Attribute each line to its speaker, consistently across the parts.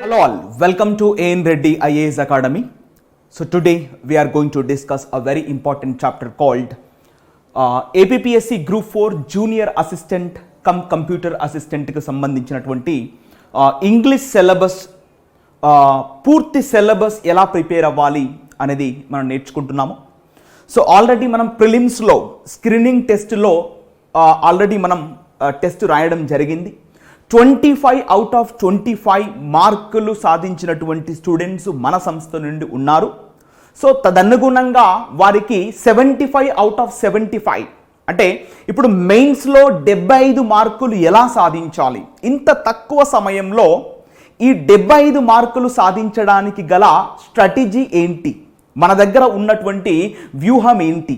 Speaker 1: Hello all, welcome to A.N. Reddy IAS Academy. So today we are going to discuss a very important chapter called APPSC Group 4 Junior Assistant cum Computer Assistant కి సంబంధించినటువంటి English syllabus పూర్తి syllabus ఎలా prepare అవ్వాలి అనేది మనం నేర్చుకుంటున్నాము. So already మనం ప్రిలిమ్స్లో screening టెస్ట్లో already మనం టెస్ట్ రాయడం జరిగింది. 25 అవుట్ ఆఫ్ 25 మార్కులు సాధించినటువంటి స్టూడెంట్స్ మన సంస్థ నుండి ఉన్నారు. సో తదనుగుణంగా వారికి 75 అవుట్ ఆఫ్ 75 అంటే ఇప్పుడు మెయిన్స్లో 75 మార్కులు ఎలా సాధించాలి, ఇంత తక్కువ సమయంలో ఈ 75 మార్కులు సాధించడానికి గల స్ట్రాటజీ ఏంటి, మన దగ్గర ఉన్నటువంటి వ్యూహం ఏంటి,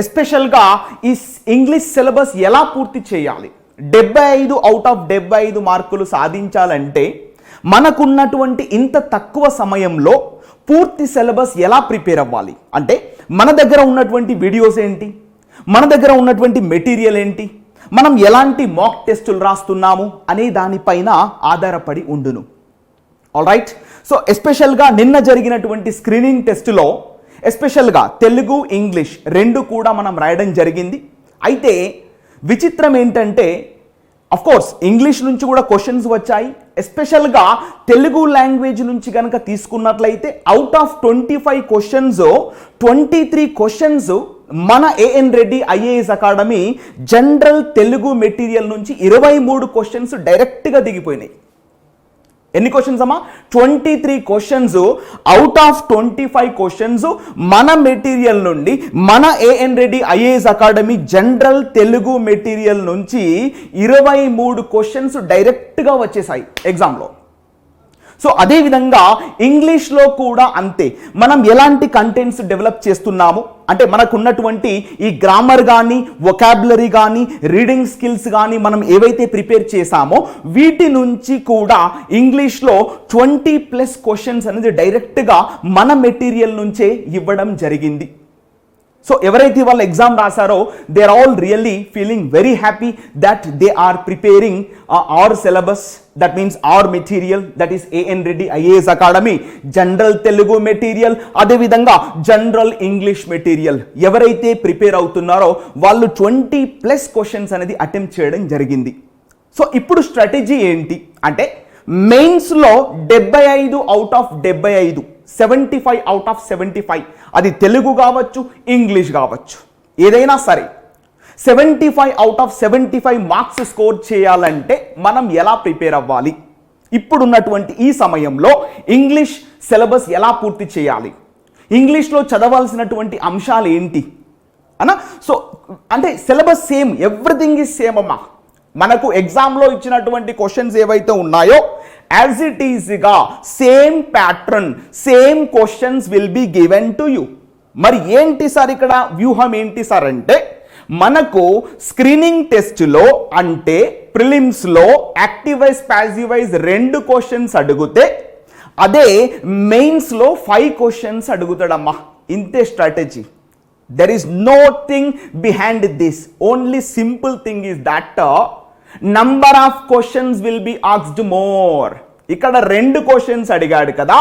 Speaker 1: ఎస్పెషల్గా ఈ ఇంగ్లీష్ సిలబస్ ఎలా పూర్తి చేయాలి, 75 అవుట్ ఆఫ్ 75 మార్కులు సాధించాలంటే మనకున్నటువంటి ఇంత తక్కువ సమయంలో పూర్తి సిలబస్ ఎలా ప్రిపేర్ అవ్వాలి, అంటే మన దగ్గర ఉన్నటువంటి వీడియోస్ ఏంటి, మన దగ్గర ఉన్నటువంటి మెటీరియల్ ఏంటి, మనం ఎలాంటి మాక్ టెస్టులు రాస్తున్నాము అనే దానిపైన ఆధారపడి ఉండును. All right. సో ఎస్పెషల్గా నిన్న జరిగినటువంటి స్క్రీనింగ్ టెస్టులో ఎస్పెషల్గా తెలుగు ఇంగ్లీష్ రెండు కూడా మనం రాయడం జరిగింది. అయితే విచిత్రం ఏంటంటే అఫ్కోర్స్ ఇంగ్లీష్ నుంచి కూడా క్వశ్చన్స్ వచ్చాయి. ఎస్పెషల్గా తెలుగు లాంగ్వేజ్ నుంచి కనుక తీసుకున్నట్లయితే అవుట్ ఆఫ్ 25 క్వశ్చన్స్ 23 క్వశ్చన్స్ మన AN Reddy IAS academy general Telugu material నుంచి 23 క్వశ్చన్స్ డైరెక్ట్గా దిగిపోయినాయి. ఎన్ని క్వశ్చన్స్ అమ్మా? 23 క్వశ్చన్స్ అవుట్ ఆఫ్ 25 క్వశ్చన్స్ మన మెటీరియల్ నుండి, మన AN Reddy IAS academy general Telugu material నుంచి 23 క్వశ్చన్స్ డైరెక్ట్గా వచ్చేసాయి ఎగ్జామ్లో. సో అదేవిధంగా ఇంగ్లీష్లో కూడా అంతే. మనం ఎలాంటి కంటెంట్స్ డెవలప్ చేస్తున్నాము అంటే మనకున్నటువంటి ఈ గ్రామర్ కానీ, వొకాబులరీ కానీ, రీడింగ్ స్కిల్స్ కానీ మనం ఏవైతే ప్రిపేర్ చేశామో వీటి నుంచి కూడా ఇంగ్లీష్లో 20+ క్వశ్చన్స్ అనేది డైరెక్ట్గా మన మెటీరియల్ నుంచే ఇవ్వడం జరిగింది. సో ఎవరైతే వాళ్ళు ఎగ్జామ్ రాశారో they are all really feeling very happy that they are preparing our syllabus, that means our material, that is AN Reddy IAS academy general Telugu material, అదేవిధంగా జనరల్ ఇంగ్లీష్ మెటీరియల్. ఎవరైతే ప్రిపేర్ అవుతున్నారో వాళ్ళు 20+ క్వశ్చన్స్ అనేది attempt చేయడం జరిగింది. So ఇప్పుడు strategy ఏంటి అంటే మెయిన్స్లో 75 అవుట్ ఆఫ్ 75, 75 అవుట్ ఆఫ్ 75, అది తెలుగు కావచ్చు, ఇంగ్లీష్ కావచ్చు, ఏదైనా సరే 75 అవుట్ ఆఫ్ 75 మార్క్స్ స్కోర్ చేయాలంటే మనం ఎలా ప్రిపేర్ అవ్వాలి, ఇప్పుడున్నటువంటి ఈ సమయంలో ఇంగ్లీష్ సిలబస్ ఎలా పూర్తి చేయాలి, ఇంగ్లీష్లో చదవాల్సినటువంటి అంశాలు ఏంటి అన్న. సో అంటే syllabus same, everything is same అమ్మా. మనకు ఎగ్జామ్లో ఇచ్చినటువంటి క్వశ్చన్స్ ఏవైతే ఉన్నాయో యాజ్ ఇట్ ఈజ్గా same pattern, same questions will be given to you. మరి ఏంటి సార్ ఇక్కడ వ్యూహం ఏంటి సార్ అంటే మనకు స్క్రీనింగ్ టెస్ట్లో అంటే ప్రిలిమ్స్లో active wise passive wise 2 questions అడిగితే అదే మెయిన్స్లో 5 క్వశ్చన్స్ అడుగుతాడమ్మా. ఇంతే strategy. There is nothing behind this. Only simple thing is that number of questions will be asked more. ఇక్కడ 2 క్వశ్చన్స్ అడిగాడు కదా,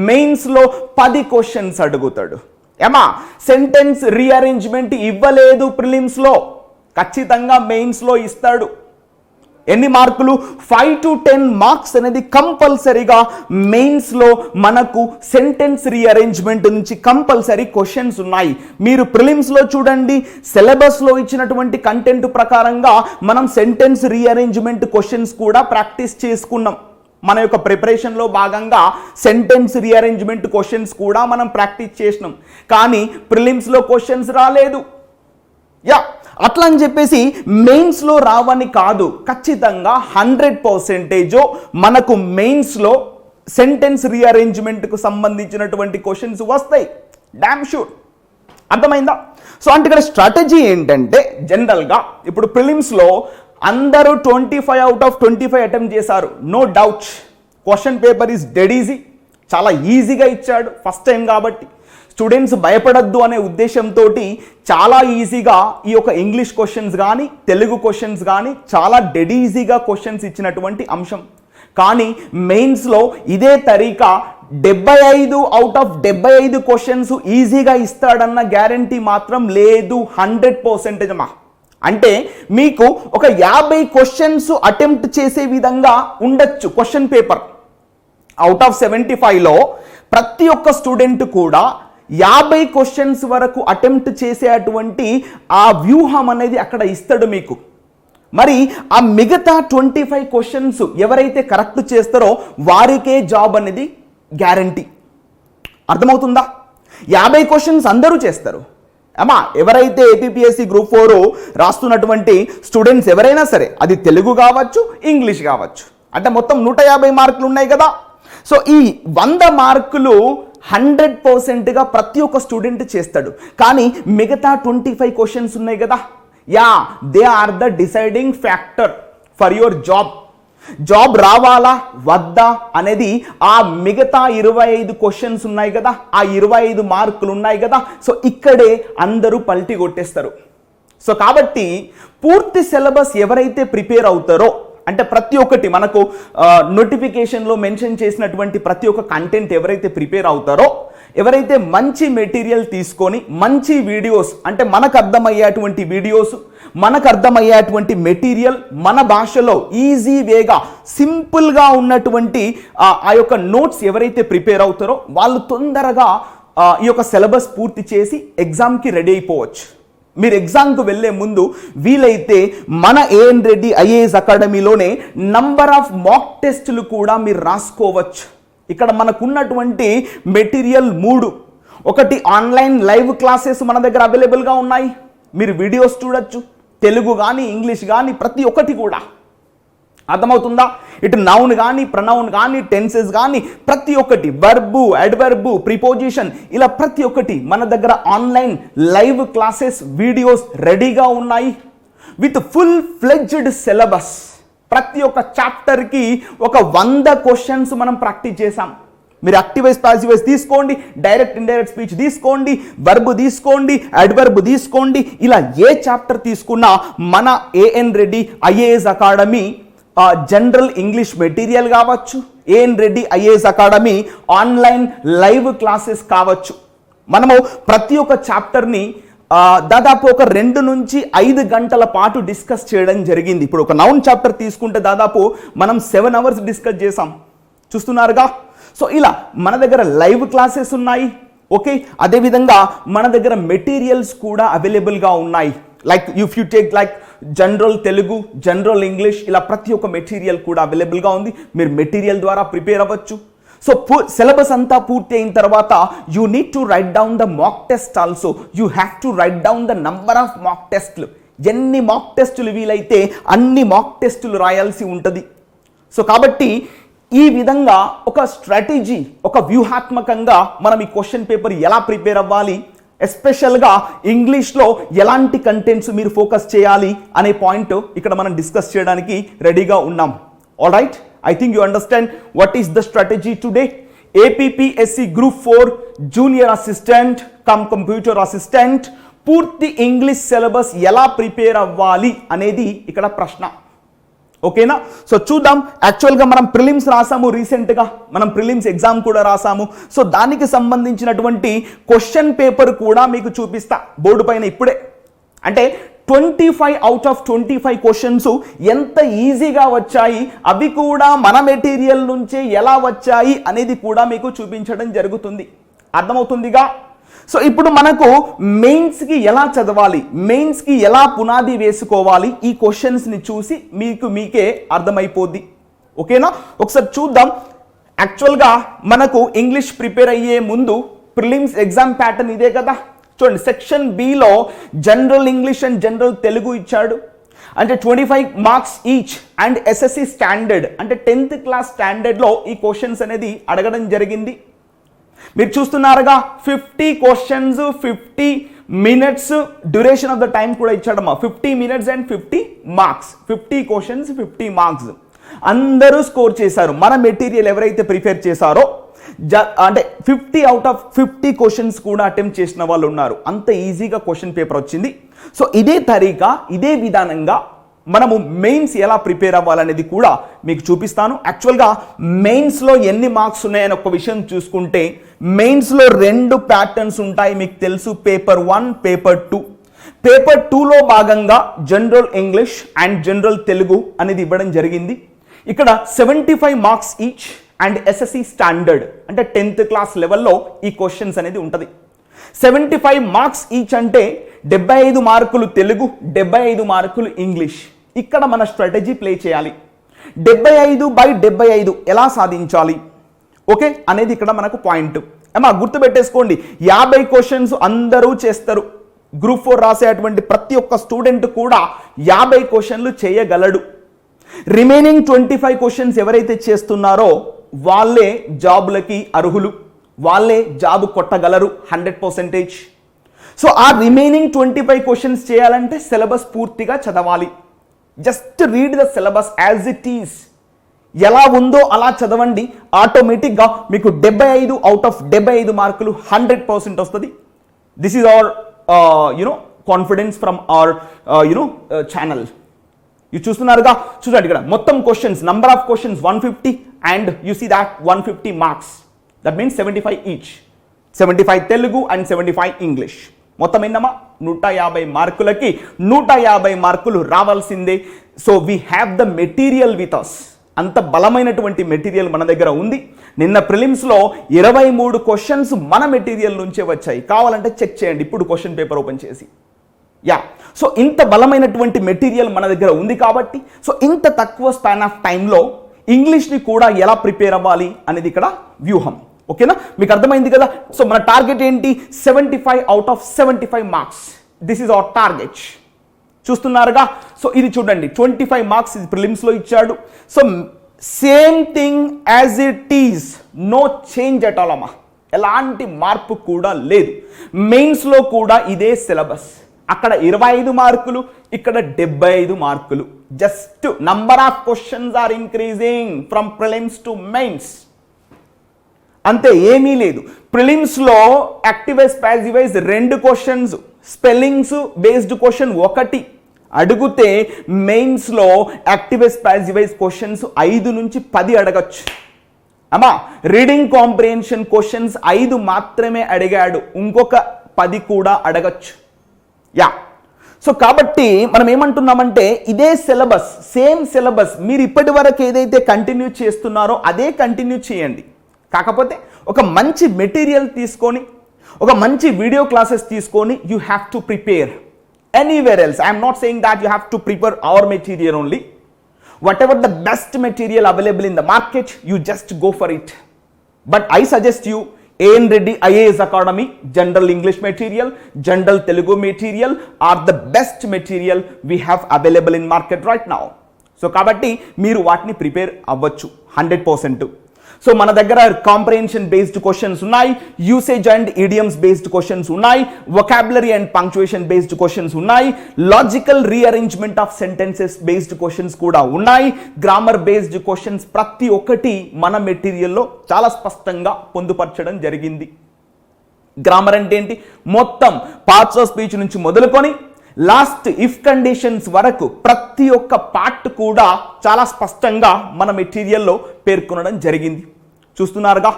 Speaker 1: మెయిన్స్లో 10 క్వశ్చన్స్ అడుగుతాడు. ఏమా సెంటెన్స్ రీఅరేంజ్మెంట్ ఇవ్వలేదు ప్రిలిమ్స్లో, ఖచ్చితంగా మెయిన్స్లో ఇస్తాడు. ఎన్ని మార్కులు? 5 to 10 మార్క్స్ అనేది కంపల్సరీగా మెయిన్స్లో మనకు సెంటెన్స్ రీఅరేంజ్మెంట్ నుంచి కంపల్సరీ క్వశ్చన్స్ ఉన్నాయి. మీరు ప్రిలిమ్స్లో చూడండి, సిలబస్లో ఇచ్చినటువంటి కంటెంట్ ప్రకారంగా మనం సెంటెన్స్ రీఅరేంజ్మెంట్ క్వశ్చన్స్ కూడా ప్రాక్టీస్ చేసుకున్నాం. మన యొక్క ప్రిపరేషన్లో భాగంగా సెంటెన్స్ రీఅరేంజ్మెంట్ క్వశ్చన్స్ కూడా మనం ప్రాక్టీస్ చేసినాం. కానీ ప్రిలిమ్స్లో క్వశ్చన్స్ రాలేదు. అట్లా అని చెప్పేసి మెయిన్స్లో రావని కాదు, ఖచ్చితంగా 100% మనకు మెయిన్స్లో సెంటెన్స్ రీఅరేంజ్మెంట్కు సంబంధించినటువంటి క్వశ్చన్స్ వస్తాయి, డామ్ షూర్. అర్థమైందా? సో అంటే ఇక్కడ స్ట్రాటజీ ఏంటంటే జనరల్గా ఇప్పుడు ప్రిలిమ్స్లో అందరూ 25 అవుట్ ఆఫ్ 25 అటెంప్ట్ చేశారు, no doubt. Question paper is dead easy, చాలా ఈజీగా ఇచ్చాడు ఫస్ట్ టైం కాబట్టి. స్టూడెంట్స్ భయపడద్దు అనే ఉద్దేశంతో చాలా ఈజీగా ఈ యొక్క ఇంగ్లీష్ క్వశ్చన్స్ కానీ, తెలుగు క్వశ్చన్స్ కానీ చాలా డెడ్ ఈజీగా క్వశ్చన్స్ ఇచ్చినటువంటి అంశం. కానీ మెయిన్స్లో ఇదే తరీకా 75 అవుట్ ఆఫ్ 75 క్వశ్చన్స్ ఈజీగా ఇస్తాడన్న గ్యారంటీ మాత్రం లేదు. 100% అమ్మా. అంటే మీకు ఒక 50 క్వశ్చన్స్ అటెంప్ట్ చేసే విధంగా ఉండొచ్చు క్వశ్చన్ పేపర్. అవుట్ ఆఫ్ 75లో ప్రతి ఒక్క స్టూడెంట్ కూడా 50 క్వశ్చన్స్ వరకు అటెంప్ట్ చేసేటువంటి ఆ వ్యూహం అనేది అక్కడ ఇస్తాడు మీకు. మరి ఆ మిగతా 25 క్వశ్చన్స్ ఎవరైతే కరెక్ట్ చేస్తారో వారికే జాబ్ అనేది గ్యారంటీ. అర్థమవుతుందా? 50 క్వశ్చన్స్ అందరూ చేస్తారు అమ్మా. ఎవరైతే ఏపీపీఎస్సీ గ్రూప్ 4 రాస్తున్నటువంటి స్టూడెంట్స్ ఎవరైనా సరే, అది తెలుగు కావచ్చు, ఇంగ్లీష్ కావచ్చు, అంటే మొత్తం 150 మార్కులు ఉన్నాయి కదా. సో ఈ 100 మార్కులు 100%గా ప్రతి ఒక్క స్టూడెంట్ చేస్తాడు. కానీ మిగతా 25 క్వశ్చన్స్ ఉన్నాయి కదా, they are the deciding factor for your job. Job రావాలా వద్దా అనేది ఆ మిగతా 25 క్వశ్చన్స్ ఉన్నాయి కదా, ఆ 25 మార్కులు ఉన్నాయి కదా. సో ఇక్కడే అందరూ పల్టీ కొట్టేస్తారు. సో కాబట్టి పూర్తి సిలబస్ ఎవరైతే ప్రిపేర్ అవుతారో, అంటే ప్రతి ఒక్కటి మనకు నోటిఫికేషన్లో మెన్షన్ చేసినటువంటి ప్రతి ఒక్క కంటెంట్ ఎవరైతే ప్రిపేర్ అవుతారో, ఎవరైతే మంచి మెటీరియల్ తీసుకొని మంచి వీడియోస్, అంటే మనకు అర్థమయ్యేటువంటి వీడియోస్, మనకు అర్థమయ్యేటువంటి మెటీరియల్ మన భాషలో ఈజీ వేగా సింపుల్గా ఉన్నటువంటి ఆ యొక్క నోట్స్ ఎవరైతే ప్రిపేర్ అవుతారో వాళ్ళు తొందరగా ఈ యొక్క సిలబస్ పూర్తి చేసి ఎగ్జామ్కి రెడీ అయిపోవచ్చు. మీరు ఎగ్జామ్కు వెళ్ళే ముందు వీలైతే మన ఏఎన్ రెడ్డి ఐఏఎస్ అకాడమీలోనే నంబర్ ఆఫ్ మాక్ టెస్టులు కూడా మీరు రాసుకోవచ్చు. ఇక్కడ మనకున్నటువంటి మెటీరియల్ 3. ఒకటి ఆన్లైన్ లైవ్ క్లాసెస్ మన దగ్గర అవైలబుల్గా ఉన్నాయి, మీరు వీడియోస్ చూడొచ్చు, తెలుగు కానీ ఇంగ్లీష్ కానీ ప్రతి ఒక్కటి కూడా. అర్థమవుతుందా? ఇటు నౌన్ కానీ ప్రనౌన్ కానీ టెన్సెస్ కానీ ప్రతి ఒక్కటి, వర్బు, అడ్వర్బు, ప్రిపోజిషన్, ఇలా ప్రతి ఒక్కటి మన దగ్గర ఆన్లైన్ లైవ్ క్లాసెస్ వీడియోస్ రెడీగా ఉన్నాయి విత్ ఫుల్ ఫ్లెడ్జ్డ్ సిలబస్. ప్రతి ఒక్క చాప్టర్కి ఒక 100 క్వశ్చన్స్ మనం ప్రాక్టీస్ చేసాం. మీరు యాక్టివ్ వైజ్ పాసివ్ వైజ్ తీసుకోండి, డైరెక్ట్ ఇండైరెక్ట్ స్పీచ్ తీసుకోండి, వర్బ్ తీసుకోండి, అడ్వర్బ్ తీసుకోండి, ఇలా ఏ చాప్టర్ తీసుకున్నా మన AN Reddy IAS academy general English material కావచ్చు, AN Reddy IAS academy online live classes కావచ్చు. మనము ప్రతి ఒక్క చాప్టర్ని దాదాపు ఒక 2 నుంచి 5 గంటల పాటు డిస్కస్ చేయడం జరిగింది. ఇప్పుడు ఒక నౌన్ చాప్టర్ తీసుకుంటే దాదాపు మనం 7 అవర్స్ డిస్కస్ చేసాం, చూస్తున్నారుగా. సో ఇలా మన దగ్గర లైవ్ క్లాసెస్ ఉన్నాయి. ఓకే, అదేవిధంగా మన దగ్గర మెటీరియల్స్ కూడా అవైలబుల్గా ఉన్నాయి. Like if you take like general Telugu, general English, ఇలా ప్రతి ఒక్క మెటీరియల్ కూడా అవైలబుల్గా ఉంది. మీరు మెటీరియల్ ద్వారా ప్రిపేర్ అవ్వచ్చు. సో సిలబస్ అంతా పూర్తి అయిన తర్వాత you need to right down the mock test also. You have to right down the number of మాక్ టెస్ట్లు. ఎన్ని మాక్ టెస్టులు వీలైతే అన్ని మాక్ టెస్టులు రాయాల్సి ఉంటుంది. సో కాబట్టి ఈ విధంగా ఒక స్ట్రాటజీ, ఒక వ్యూహాత్మకంగా మనం ఈ క్వశ్చన్ పేపర్ ఎలా ప్రిపేర్ అవ్వాలి, ఎస్పెషల్గా ఇంగ్లీష్లో ఎలాంటి కంటెంట్స్ మీరు ఫోకస్ చేయాలి అనే పాయింట్ ఇక్కడ మనం డిస్కస్ చేయడానికి రెడీగా ఉన్నాం. All right, I think you understand what is the strategy today. APPSC Group 4 Junior Assistant cum Computer Assistant పూర్తి ఇంగ్లీష్ సిలబస్ ఎలా ప్రిపేర్ అవ్వాలి అనేది ఇక్కడ ప్రశ్న. ఓకేనా? సో చూద్దాం. యాక్చువల్గా మనం ప్రిలిమ్స్ రాసాము, రీసెంట్గా మనం ప్రిలిమ్స్ ఎగ్జామ్ కూడా రాసాము. సో దానికి సంబంధించినటువంటి క్వశ్చన్ పేపర్ కూడా మీకు చూపిస్తా బోర్డు పైన ఇప్పుడే. అంటే 25 అవుట్ ఆఫ్ 25 క్వశ్చన్స్ ఎంత ఈజీగా వచ్చాయి, అవి కూడా మన మెటీరియల్ నుంచే ఎలా వచ్చాయి అనేది కూడా మీకు చూపించడం జరుగుతుంది. అర్థమవుతుందిగా? సో ఇప్పుడు మనకు మెయిన్స్కి ఎలా చదవాలి, మెయిన్స్కి ఎలా పునాది వేసుకోవాలి, ఈ క్వశ్చన్స్ని చూసి మీకే అర్థమైపోద్ది. ఓకేనా? ఒకసారి చూద్దాం. యాక్చువల్గా మనకు ఇంగ్లీష్ ప్రిపేర్ అయ్యే ముందు ప్రిలిమ్స్ ఎగ్జామ్ ప్యాటర్న్ ఇదే కదా. చూడండి, section below general English and general Telugu ఇచ్చాడు. అంటే 25 marks each and SSC standard అంటే 10th క్లాస్ స్టాండర్డ్లో ఈ క్వశ్చన్స్ అనేది అడగడం జరిగింది. మీరు చూస్తున్నారుగా 50 questions 50 minutes duration of the time కూడా ఇచ్చాడమ్మా. 50 minutes and 50 marks, 50 questions 50 marks. అందరూ స్కోర్ చేశారు. మన మెటీరియల్ ఎవరైతే ప్రిపేర్ చేశారో అంటే 50 అవుట్ ఆఫ్ 50 క్వశ్చన్స్ కూడా అటెంప్ట్ చేసిన వాళ్ళు ఉన్నారు. అంత ఈజీగా క్వశ్చన్ పేపర్ వచ్చింది. సో ఇదే తరీకా, ఇదే విధానంగా మనము మెయిన్స్ ఎలా ప్రిపేర్ అవ్వాలనేది కూడా మీకు చూపిస్తాను. యాక్చువల్గా మెయిన్స్లో ఎన్ని మార్క్స్ ఉన్నాయని ఒక విషయం చూసుకుంటే మెయిన్స్లో 2 ప్యాటర్న్స్ ఉంటాయి, మీకు తెలుసు, పేపర్ 1, పేపర్ 2. పేపర్ 2లో భాగంగా general English and general Telugu అనేది ఇవ్వడం జరిగింది. ఇక్కడ 75 marks each and SSC standard అంటే 10th క్లాస్ లెవెల్లో ఈ క్వశ్చన్స్ అనేది ఉంటుంది. 75 మార్క్స్ ఈచ్ అంటే 75 మార్కులు తెలుగు, 75 మార్కులు ఇంగ్లీష్. ఇక్కడ మన స్ట్రాటజీ ప్లే చేయాలి. 75/75 ఎలా సాధించాలి ఓకే అనేది ఇక్కడ మనకు పాయింట్. అమ్మా గుర్తుపెట్టేసుకోండి, 50 క్వశ్చన్స్ అందరూ చేస్తారు. గ్రూప్ 4 రాసేటువంటి ప్రతి ఒక్క స్టూడెంట్ కూడా 50 క్వశ్చన్లు చేయగలడు. రిమైనింగ్ 25 క్వశ్చన్స్ ఎవరైతే చేస్తున్నారో వాళ్ళే జాబులకి అర్హులు, వాళ్ళే జాబ్ కొట్టగలరు 100%. సో ఆ రిమైనింగ్ 25 క్వశ్చన్స్ చేయాలంటే సిలబస్ పూర్తిగా చదవాలి. Just read the syllabus as it is, ఎలా ఉందో అలా చదవండి. ఆటోమేటిక్గా మీకు 75/75 మార్కులు 100% వస్తుంది. This is our confidence from our channel. ఇది చూస్తున్నారుగా, చూడండి ఇక్కడ మొత్తం questions, number of questions 150 and you see that 150 marks. That means 75 each, 75 Telugu and 75 English. మొత్తం ఏంటమ్మా 150 మార్కులకి 150 మార్కులు రావాల్సిందే. So we have the material with us. అంత బలమైనటువంటి మెటీరియల్ మన దగ్గర ఉంది. నిన్న ప్రిలిమ్స్లో 23 క్వశ్చన్స్ మన మెటీరియల్ నుంచే వచ్చాయి. కావాలంటే చెక్ చేయండి ఇప్పుడు క్వశ్చన్ పేపర్ ఓపెన్ చేసి. సో ఇంత బలమైనటువంటి మెటీరియల్ మన దగ్గర ఉంది కాబట్టి సో ఇంత తక్కువ స్పాన్ ఆఫ్ టైంలో ఇంగ్లీష్ని కూడా ఎలా ప్రిపేర్ అవ్వాలి అనేది ఇక్కడ వ్యూహం. ఓకేనా, మీకు అర్థమైంది కదా. సో మన టార్గెట్ ఏంటి? 75/75 marks. This is our target. చూస్తున్నారుగా. సో ఇది చూడండి 25 మార్క్స్ ఇది ప్రిలిమ్స్లో ఇచ్చాడు. So same thing as it is, no change at all అమ్మా, ఎలాంటి మార్పు కూడా లేదు. మెయిన్స్లో కూడా ఇదే సిలబస్. అక్కడ 25 మార్కులు, ఇక్కడ 75 మార్కులు. Just number of questions are increasing from prelims to mains, అంతే, ఏమీ లేదు. ప్రిలిమ్స్లో active wise passive wise 2 questions, spellings based question 1 అడిగితే మెయిన్స్లో active wise passive wise questions 5 నుంచి 10 అడగచ్చు. అమ్మా రీడింగ్ కాంప్రిహెన్షన్ క్వశ్చన్స్ 5 మాత్రమే అడిగాడు, ఇంకొక 10 కూడా అడగచ్చు. సో కాబట్టి మనం ఏమంటున్నామంటే ఇదే సిలబస్, సేమ్ సిలబస్ మీరు ఇప్పటి వరకు ఏదైతే కంటిన్యూ చేస్తున్నారో అదే కంటిన్యూ చేయండి. కాకపోతే ఒక మంచి మెటీరియల్ తీసుకొని, ఒక మంచి వీడియో క్లాసెస్ తీసుకొని you have to prepare anywhere else. I'm not saying that you have to prepare our material only. What ever the best material available in the market, you just go for it. But I suggest you A.N. Reddy IAS Academy, General English material, General Telugu material are the best material we have available in market right now. So kabatti మీరు వాటిని prepare అవ్వచ్చు 100%. So మన దగ్గర comprehension based questions ఉన్నాయి, usage and idioms based questions ఉన్నాయి, vocabulary and punctuation based questions ఉన్నాయి, logical rearrangement of sentences based questions కూడా ఉన్నాయి, గ్రామర్ బేస్డ్ క్వశ్చన్స్ ప్రతి ఒక్కటి మన మెటీరియల్లో చాలా స్పష్టంగా పొందుపరచడం జరిగింది. గ్రామర్ అంటే ఏంటి, మొత్తం పార్ట్స్ ఆఫ్ స్పీచ్ నుంచి మొదలుకొని లాస్ట్ ఇఫ్ కండిషన్స్ వరకు ప్రతి ఒక్క పార్ట్ కూడా చాలా స్పష్టంగా మన మెటీరియల్లో పేర్కొనడం జరిగింది. చూస్తున్నారుగా.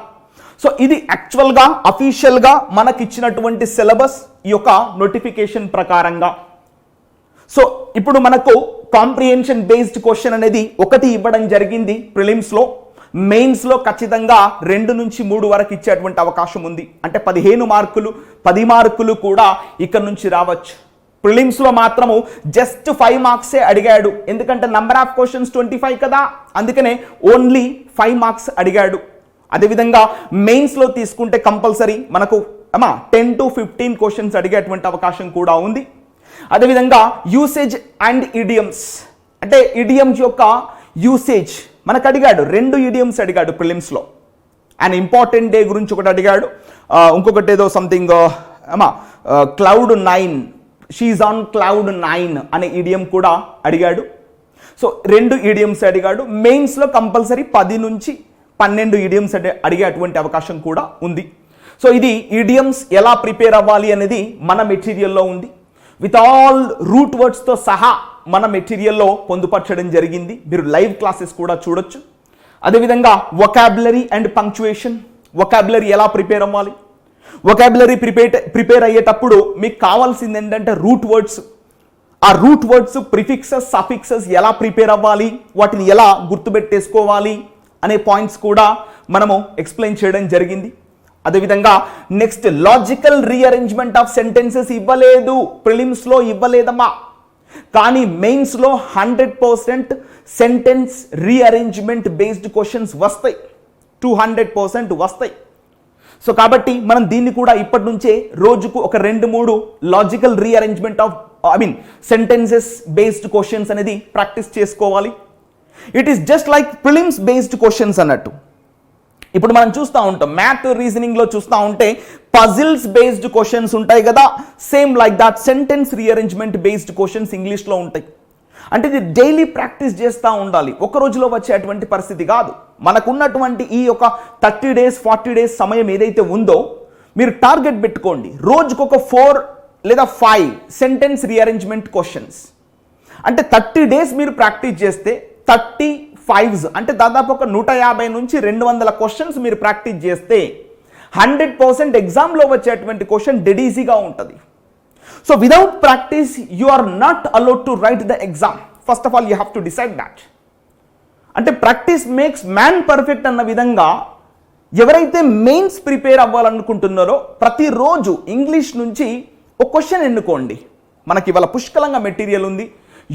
Speaker 1: సో ఇది యాక్చువల్గా అఫీషియల్గా మనకిచ్చినటువంటి సిలబస్ ఈ యొక్క నోటిఫికేషన్ ప్రకారంగా. సో ఇప్పుడు మనకు కాంప్రిహెన్షన్ బేస్డ్ క్వశ్చన్ అనేది 1 ఇవ్వడం జరిగింది ప్రిలిమ్స్లో. మెయిన్స్లో ఖచ్చితంగా 2 నుంచి 3 వరకు ఇచ్చేటువంటి అవకాశం ఉంది. అంటే 15 మార్కులు 10 మార్కులు కూడా ఇక్కడ నుంచి రావచ్చు. ప్రిలిమ్స్లో మాత్రము జస్ట్ 5 మార్క్సే అడిగాడు, ఎందుకంటే నంబర్ ఆఫ్ క్వశ్చన్స్ 25 కదా, అందుకనే ఓన్లీ 5 మార్క్స్ అడిగాడు. అదేవిధంగా మెయిన్స్లో తీసుకుంటే కంపల్సరీ మనకు 10 to 15 క్వశ్చన్స్ అడిగేటువంటి అవకాశం కూడా ఉంది. అదేవిధంగా యూసేజ్ అండ్ ఇడియమ్స్, అంటే ఇడియమ్స్ యొక్క యూసేజ్ మనకు అడిగాడు, 2 ఇడియమ్స్ అడిగాడు ప్రిలిమ్స్లో. అండ్ ఇంపార్టెంట్ డే గురించి ఒకటి అడిగాడు, ఇంకొకటి ఏదో సంథింగ్ క్లౌడ్ 9, షీఈ్ ఆన్ క్లౌడ్ 9 అనే ఈడియం కూడా అడిగాడు. సో 2 ఈడియమ్స్ అడిగాడు. మెయిన్స్లో కంపల్సరీ 10 నుంచి 12 ఈడియమ్స్ అడిగేటువంటి అవకాశం కూడా ఉంది. సో ఇది ఈడియమ్స్ ఎలా ప్రిపేర్ అవ్వాలి అనేది మన మెటీరియల్లో ఉంది. విత్ ఆల్ రూట్ వర్డ్స్తో సహా మన మెటీరియల్లో పొందుపరచడం జరిగింది. మీరు లైవ్ క్లాసెస్ కూడా చూడొచ్చు. అదేవిధంగా వొకాబులరీ అండ్ పంక్చుయేషన్, వొకాబులరీ ఎలా ప్రిపేర్ అవ్వాలి, వొకాబులరీ ప్రిపేర్ అయ్యేటప్పుడు మీకు కావాల్సింది ఏంటంటే రూట్ వర్డ్స్. ఆ రూట్ వర్డ్స్, ప్రిఫిక్సెస్, సఫిక్సెస్ ఎలా ప్రిపేర్ అవ్వాలి, వాటిని ఎలా గుర్తుపెట్టేసుకోవాలి అనే పాయింట్స్ కూడా మనము ఎక్స్ప్లెయిన్ చేయడం జరిగింది. అదేవిధంగా next logical rearrangement of sentences ఇవ్వలేదు, ప్రిలిమ్స్లో ఇవ్వలేదమ్మా, కానీ మెయిన్స్లో 100% సెంటెన్స్ రీఅరేంజ్మెంట్ బేస్డ్ క్వశ్చన్స్ వస్తాయి, 200% వస్తాయి. సో కాబట్టి మనం దీన్ని కూడా ఇప్పటి నుంచే రోజుకు ఒక 2-3 logical rearrangement of sentences based questions అనేది ప్రాక్టీస్ చేసుకోవాలి. It is just like prelims based questions అన్నట్టు. ఇప్పుడు మనం చూస్తూ ఉంటాం మ్యాథ్ రీజనింగ్లో చూస్తూ ఉంటే పజిల్స్ బేస్డ్ క్వశ్చన్స్ ఉంటాయి కదా, same like that sentence rearrangement based questions ఇంగ్లీష్లో ఉంటాయి. అంటే ఇది డైలీ ప్రాక్టీస్ చేస్తూ ఉండాలి, ఒక రోజులో వచ్చేటువంటి పరిస్థితి కాదు. మనకున్నటువంటి ఈ ఒక 30 days 40 days సమయం ఏదైతే ఉందో మీరు టార్గెట్ పెట్టుకోండి, రోజుకొక 4 లేదా 5 సెంటెన్స్ రీఅరేంజ్మెంట్ క్వశ్చన్స్. అంటే 30 days మీరు ప్రాక్టీస్ చేస్తే 35 అంటే దాదాపు ఒక 150 నుంచి 200 క్వశ్చన్స్ మీరు ప్రాక్టీస్ చేస్తే 100% ఎగ్జామ్లో వచ్చేటువంటి క్వశ్చన్ డెడ్ ఈజీగా ఉంటుంది. So without practice you are not allowed to write the exam. First of all you have to decide that. అంటే ప్రాక్టీస్ మేక్స్ మ్యాన్ పర్ఫెక్ట్ అన్న విధంగా ఎవరైతే మెయిన్స్ ప్రిపేర్ అవ్వాలనుకుంటున్నారో ప్రతిరోజు ఇంగ్లీష్ నుంచి ఒక క్వశ్చన్ ఎన్నుకోండి. మనకి ఇవాళ పుష్కలంగా మెటీరియల్ ఉంది,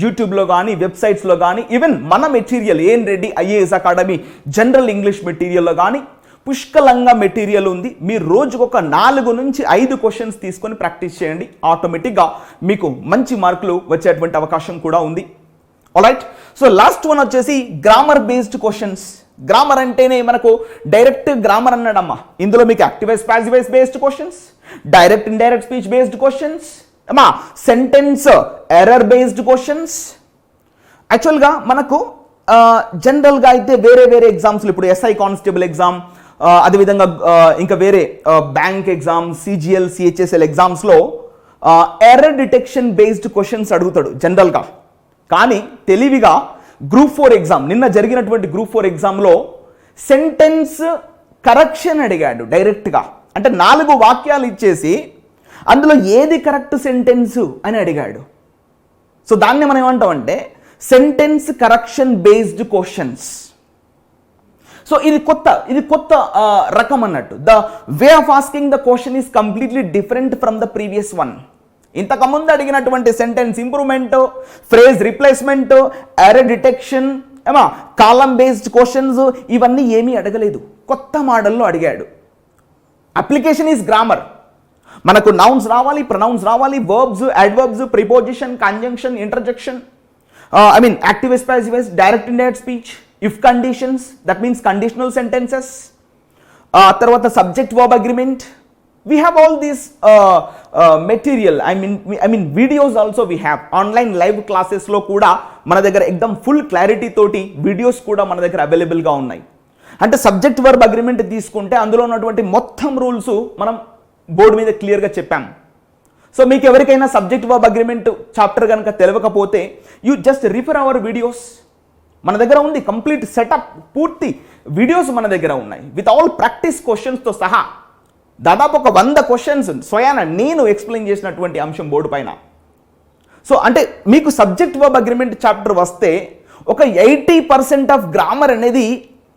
Speaker 1: యూట్యూబ్లో కానీ వెబ్సైట్స్లో కానీ, ఈవెన్ మన material AN Reddy IAS academy general English మెటీరియల్లో కానీ పుష్కలంగా మెటీరియల్ ఉంది. మీరు రోజుకు ఒక 4 నుంచి 5 క్వశ్చన్స్ తీసుకొని ప్రాక్టీస్ చేయండి, ఆటోమేటిక్గా మీకు మంచి మార్కులు వచ్చేటువంటి అవకాశం కూడా ఉంది. ఆల్రైట్, సో లాస్ట్ వన్ వచ్చేసి గ్రామర్ బేస్డ్ క్వశ్చన్స్. గ్రామర్ అంటేనే మనకు డైరెక్ట్ గ్రామర్ అన్నాడమ్మా, ఇందులో మీకు active voice passive voice based questions, direct indirect speech based questions, అమ్మా సెంటెన్స్ ఎర్రర్ బేస్డ్ క్వశ్చన్స్. యాక్చువల్గా మనకు జనరల్గా అయితే వేరే వేరే ఎగ్జామ్స్లో ఇప్పుడు ఎస్ఐ కానిస్టేబుల్ ఎగ్జామ్, అదేవిధంగా ఇంకా వేరే బ్యాంక్ ఎగ్జామ్, సిజిఎల్, సిహెచ్ఎస్ఎల్ ఎగ్జామ్స్లో ఎర్రర్ డిటెక్షన్ బేస్డ్ క్వశ్చన్స్ అడుగుతాడు జనరల్గా. కానీ తెలివిగా గ్రూప్ 4 ఎగ్జామ్, నిన్న జరిగినటువంటి గ్రూప్ 4 ఎగ్జామ్లో సెంటెన్స్ కరెక్షన్ అడిగాడు డైరెక్ట్గా. అంటే 4 వాక్యాలు ఇచ్చేసి అందులో ఏది కరెక్ట్ సెంటెన్స్ అని అడిగాడు. సో దాన్ని మనం ఏమంటామంటే sentence correction based questions. So ఇది కొత్త రకం అన్నట్టు. The way of asking the question is completely different from the previous one. ఇంతకుముందు అడిగినటువంటి sentence improvement, phrase replacement, error detection, కాలం బేస్డ్ క్వశ్చన్స్ ఇవన్నీ ఏమీ అడగలేదు, కొత్త మోడల్లో అడిగాడు. Application is grammar. మనకు నౌన్స్ రావాలి, ప్రొనౌన్స్ రావాలి, verbs, adverbs, preposition, conjunction, interjection, active wise passive wise, direct indirect speech, if conditions, that means conditional sentences, తర్వాత subject verb agreement. We have all this material, I mean videos also we have. Online live classes లో కూడా మన దగ్గర ఎక్దమ్ full clarity తోటి videos కూడా మన దగ్గర అవైలబుల్గా ఉన్నాయి. అంటే సబ్జెక్ట్ వర్బ్ అగ్రిమెంట్ తీసుకుంటే అందులో ఉన్నటువంటి మొత్తం రూల్స్ మనం బోర్డు మీద క్లియర్గా చెప్పాం. సో మీకు ఎవరికైనా సబ్జెక్ట్ వర్బ్ అగ్రిమెంట్ చాప్టర్ కనుక తెలియకపోతే you just refer our videos. మన దగ్గర ఉంది కంప్లీట్ సెటప్, పూర్తి వీడియోస్ మన దగ్గర ఉన్నాయి విత్ ఆల్ ప్రాక్టీస్ క్వశ్చన్స్తో సహా. దాదాపు ఒక 100 క్వశ్చన్స్ స్వయాన నేను ఎక్స్ప్లెయిన్ చేసినటువంటి అంశం బోర్డు పైన. సో అంటే మీకు సబ్జెక్ట్ వర్బ్ అగ్రిమెంట్ చాప్టర్ వస్తే ఒక 80% ఆఫ్ గ్రామర్ అనేది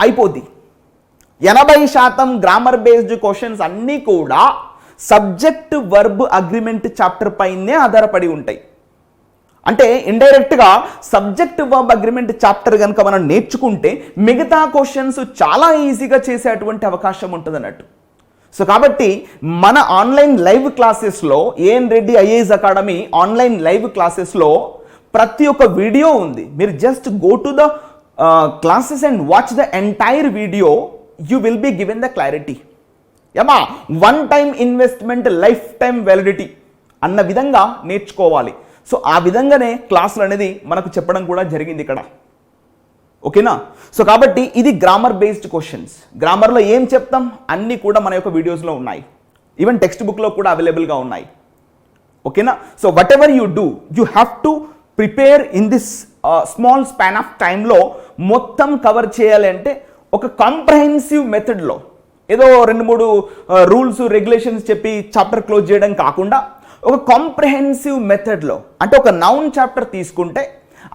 Speaker 1: అయిపోద్ది. 80% గ్రామర్ బేస్డ్ క్వశ్చన్స్ అన్నీ కూడా సబ్జెక్ట్ వర్బ్ అగ్రిమెంట్ చాప్టర్ పైనే ఆధారపడి ఉంటాయి. అంటే ఇండైరెక్ట్గా సబ్జెక్ట్ వర్బ్ అగ్రిమెంట్ చాప్టర్ కనుక మనం నేర్చుకుంటే మిగతా క్వశ్చన్స్ చాలా ఈజీగా చేసేటువంటి అవకాశం ఉంటుంది అన్నట్టు. సో కాబట్టి మన ఆన్లైన్ లైవ్ క్లాసెస్లో AN Reddy IAS academy online live క్లాసెస్లో ప్రతి ఒక్క వీడియో ఉంది. మీరు just go to the classes and watch the entire video, you will be given the clarity. ఏమా 1 time investment lifetime validity అన్న విధంగా నేర్చుకోవాలి. సో ఆ విధంగానే క్లాసులు అనేది మనకు చెప్పడం కూడా జరిగింది ఇక్కడ. ఓకేనా? సో కాబట్టి ఇది గ్రామర్ బేస్డ్ క్వశ్చన్స్. గ్రామర్లో ఏం చెప్తాం అన్నీ కూడా మన యొక్క వీడియోస్లో ఉన్నాయి, ఈవెన్ టెక్స్ట్ బుక్లో కూడా అవైలబుల్గా ఉన్నాయి. ఓకేనా? So what ever you do, you have to prepare in this small span of టైంలో మొత్తం కవర్ చేయాలి అంటే ఒక కాంప్రహెన్సివ్ మెథడ్లో, ఏదో 2-3 రూల్స్ రెగ్యులేషన్స్ చెప్పి చాప్టర్ క్లోజ్ చేయడం కాకుండా ఒక కాంప్రహెన్సివ్ మెథడ్లో, అంటే ఒక నౌన్ చాప్టర్ తీసుకుంటే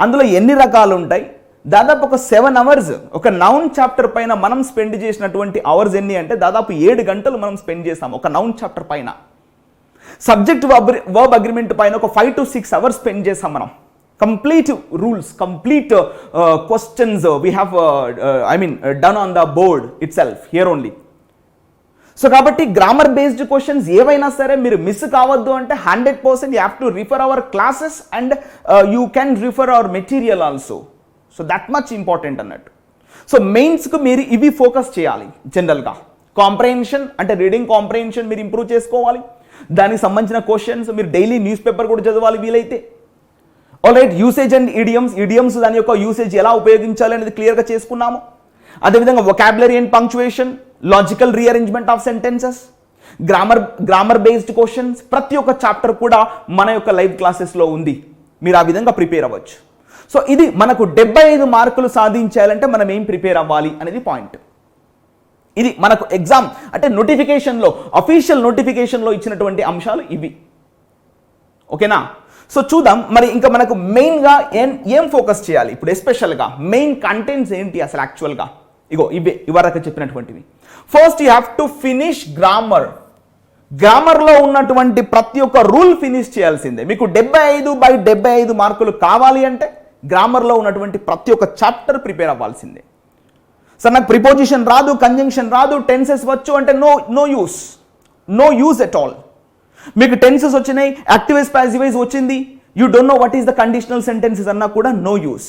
Speaker 1: అందులో ఎన్ని రకాలు ఉంటాయి, దాదాపు ఒక 7 hours ఒక నౌన్ చాప్టర్ పైన మనం స్పెండ్ చేసినటువంటి అవర్స్ ఎన్ని అంటే దాదాపు 7 గంటలు మనం స్పెండ్ చేస్తాం ఒక నౌన్ చాప్టర్ పైన. సబ్జెక్ట్ వర్బ్ అగ్రిమెంట్ పైన ఒక 5 to 6 hours స్పెండ్ చేస్తాం మనం. Complete rules, complete questions we have done on the board itself here only. So కాబట్టి గ్రామర్ బేస్డ్ క్వశ్చన్స్ ఏవైనా సరే మీరు మిస్ కావద్దు అంటే 100% you have to refer our classes and you can refer our material also. So that much important అన్నట్టు. సో మెయిన్స్కు మీరు ఇవి ఫోకస్ చేయాలి. జనరల్గా కాంప్రహెన్షన్ అంటే రీడింగ్ కాంప్రహెన్షన్ మీరు ఇంప్రూవ్ చేసుకోవాలి. దానికి సంబంధించిన క్వశ్చన్స్ మీరు డైలీ న్యూస్ పేపర్ కూడా చదవాలి వీలైతే. ఆల్రైట్, యూసేజ్ అండ్ ఇడియమ్స్ దాని యొక్క యూసేజ్ ఎలా ఉపయోగించాలి అనేది క్లియర్గా చేసుకున్నాము. అదేవిధంగా vocabulary and punctuation, logical rearrangement of sentences, grammar based questions, ప్రతి ఒక్క చాప్టర్ కూడా మన యొక్క లైవ్ క్లాసెస్లో ఉంది. మీరు ఆ విధంగా ప్రిపేర్ అవ్వచ్చు. సో ఇది మనకు 75 మార్కులు సాధించాలంటే మనం ఏం ప్రిపేర్ అవ్వాలి అనేది పాయింట్. ఇది మనకు ఎగ్జామ్ అంటే నోటిఫికేషన్లో, అఫీషియల్ నోటిఫికేషన్లో ఇచ్చినటువంటి అంశాలు ఇవి. ఓకేనా? సో చూద్దాం మరి ఇంకా మనకు మెయిన్గా ఏం ఫోకస్ చేయాలి ఇప్పుడు. ఎస్పెషల్గా మెయిన్ కంటెంట్స్ ఏంటి అసలు యాక్చువల్గా, ఇగో ఇవే ఇవరకు చెప్పినటువంటివి. First you have to finish grammar. గ్రామర్లో ఉన్నటువంటి ప్రతి ఒక్క రూల్ ఫినిష్ చేయాల్సిందే. మీకు 75/75 మార్కులు కావాలి అంటే గ్రామర్లో ఉన్నటువంటి ప్రతి ఒక్క చాప్టర్ ప్రిపేర్ అవ్వాల్సిందే. సార్ నాకు ప్రిపోజిషన్ రాదు, కంజంక్షన్ రాదు, టెన్సెస్ వచ్చు అంటే నో యూస్ ఎట్ ఆల్. మీకు టెన్సెస్ వచ్చినాయి, యాక్టివైజ్ ప్యాసివైజ్ వచ్చింది, you don't know what is the conditional sentences అన్నా కూడా నో యూస్.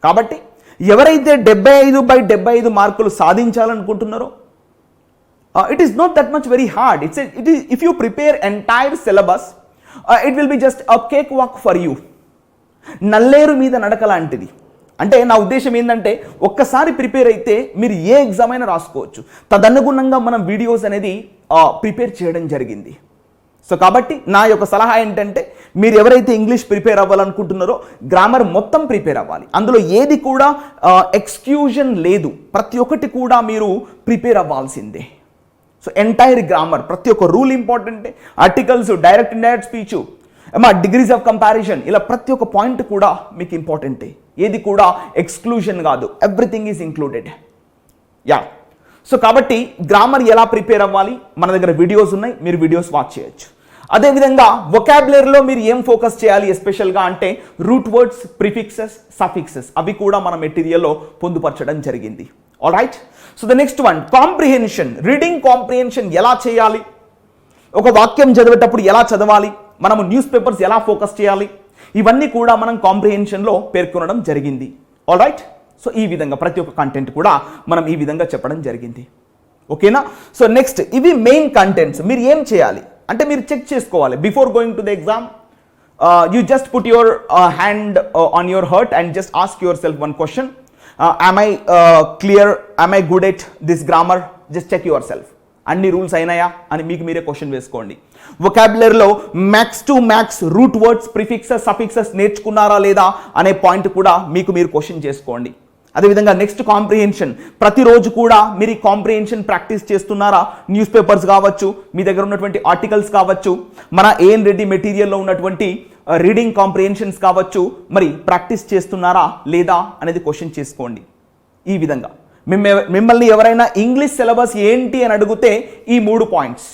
Speaker 1: కాబట్టి ఎవరైతే 75/75 మార్కులు సాధించాలనుకుంటున్నారో it is not that much very hard. It is if you prepare entire syllabus it will be just a cake walk for you. నల్లేరు మీద నడక లాంటిది. అంటే నా ఉద్దేశం ఏంటంటే ఒక్కసారి ప్రిపేర్ అయితే మీరు ఏ ఎగ్జామ్ అయినా రాసుకోవచ్చు. తదనుగుణంగా మనం వీడియోస్ అనేది ప్రిపేర్ చేయడం జరిగింది. సో కాబట్టి నా యొక్క సలహా ఏంటంటే మీరు ఎవరైతే ఇంగ్లీష్ ప్రిపేర్ అవ్వాలనుకుంటున్నారో గ్రామర్ మొత్తం ప్రిపేర్ అవ్వాలి. అందులో ఏది కూడా ఎక్స్క్యూజన్ లేదు, ప్రతి ఒక్కటి కూడా మీరు ప్రిపేర్ అవ్వాల్సిందే. సో ఎంటైర్ గ్రామర్, ప్రతి ఒక్క రూల్ ఇంపార్టెంటే, articles, direct indirect speech, degrees of comparison, ఇలా ప్రతి ఒక్క పాయింట్ కూడా మీకు ఇంపార్టెంటే. ఏది కూడా ఎక్స్క్లూజన్ కాదు, everything is included. Yeah, so కాబట్టి గ్రామర్ ఎలా ప్రిపేర్ అవ్వాలి మన దగ్గర వీడియోస్ ఉన్నాయి, మీరు వీడియోస్ వాచ్ చేయొచ్చు. అదేవిధంగా వొకాబులరీలో మీరు ఏం ఫోకస్ చేయాలి ఎస్పెషల్గా అంటే రూట్ వర్డ్స్, ప్రిఫిక్సెస్, సఫిక్సెస్, అవి కూడా మన మెటీరియల్లో పొందుపరచడం జరిగింది. All right, so the next one comprehension. Reading comprehension ఎలా చేయాలి, ఒక వాక్యం చదివేటప్పుడు ఎలా చదవాలి, మనము న్యూస్ పేపర్స్ ఎలా ఫోకస్ చేయాలి, ఇవన్నీ కూడా మనం కాంప్రిహెన్షన్లో పేర్కొనడం జరిగింది. ఆల్ రైట్, సో ఈ విధంగా ప్రతి ఒక్క కంటెంట్ కూడా మనం ఈ విధంగా చెప్పడం జరిగింది. ఓకేనా? సో నెక్స్ట్ ఇవి మెయిన్ కంటెంట్స్. మీరు ఏం చేయాలి అంటే మీరు చెక్ చేసుకోవాలి before going to the exam. You just put your hand on your hurt and just ask your self one question. am I clear, am I good at this grammar? Just check yourself. అన్ని rules అయినాయా అని మీకు మీరే question వేసుకోండి. వొకాబులరీలో max to max root words, prefixes, suffixes నేర్చుకున్నారా లేదా అనే పాయింట్ కూడా మీకు మీరు క్వశ్చన్ చేసుకోండి. అదేవిధంగా నెక్స్ట్ కాంప్రిహెన్షన్. ప్రతిరోజు కూడా మీరు ఈ కాంప్రిహెన్షన్ ప్రాక్టీస్ చేస్తున్నారా? న్యూస్ పేపర్స్ కావచ్చు, మీ దగ్గర ఉన్నటువంటి ఆర్టికల్స్ కావచ్చు, మన ఏఎన్ రెడ్డి మెటీరియల్లో ఉన్నటువంటి రీడింగ్ కాంప్రిహెన్షన్స్ కావచ్చు, మరి ప్రాక్టీస్ చేస్తున్నారా లేదా అనేది క్వశ్చన్ చేసుకోండి. ఈ విధంగా మిమ్మల్ని ఎవరైనా ఇంగ్లీష్ సిలబస్ ఏంటి అని అడిగితే ఈ 3 points: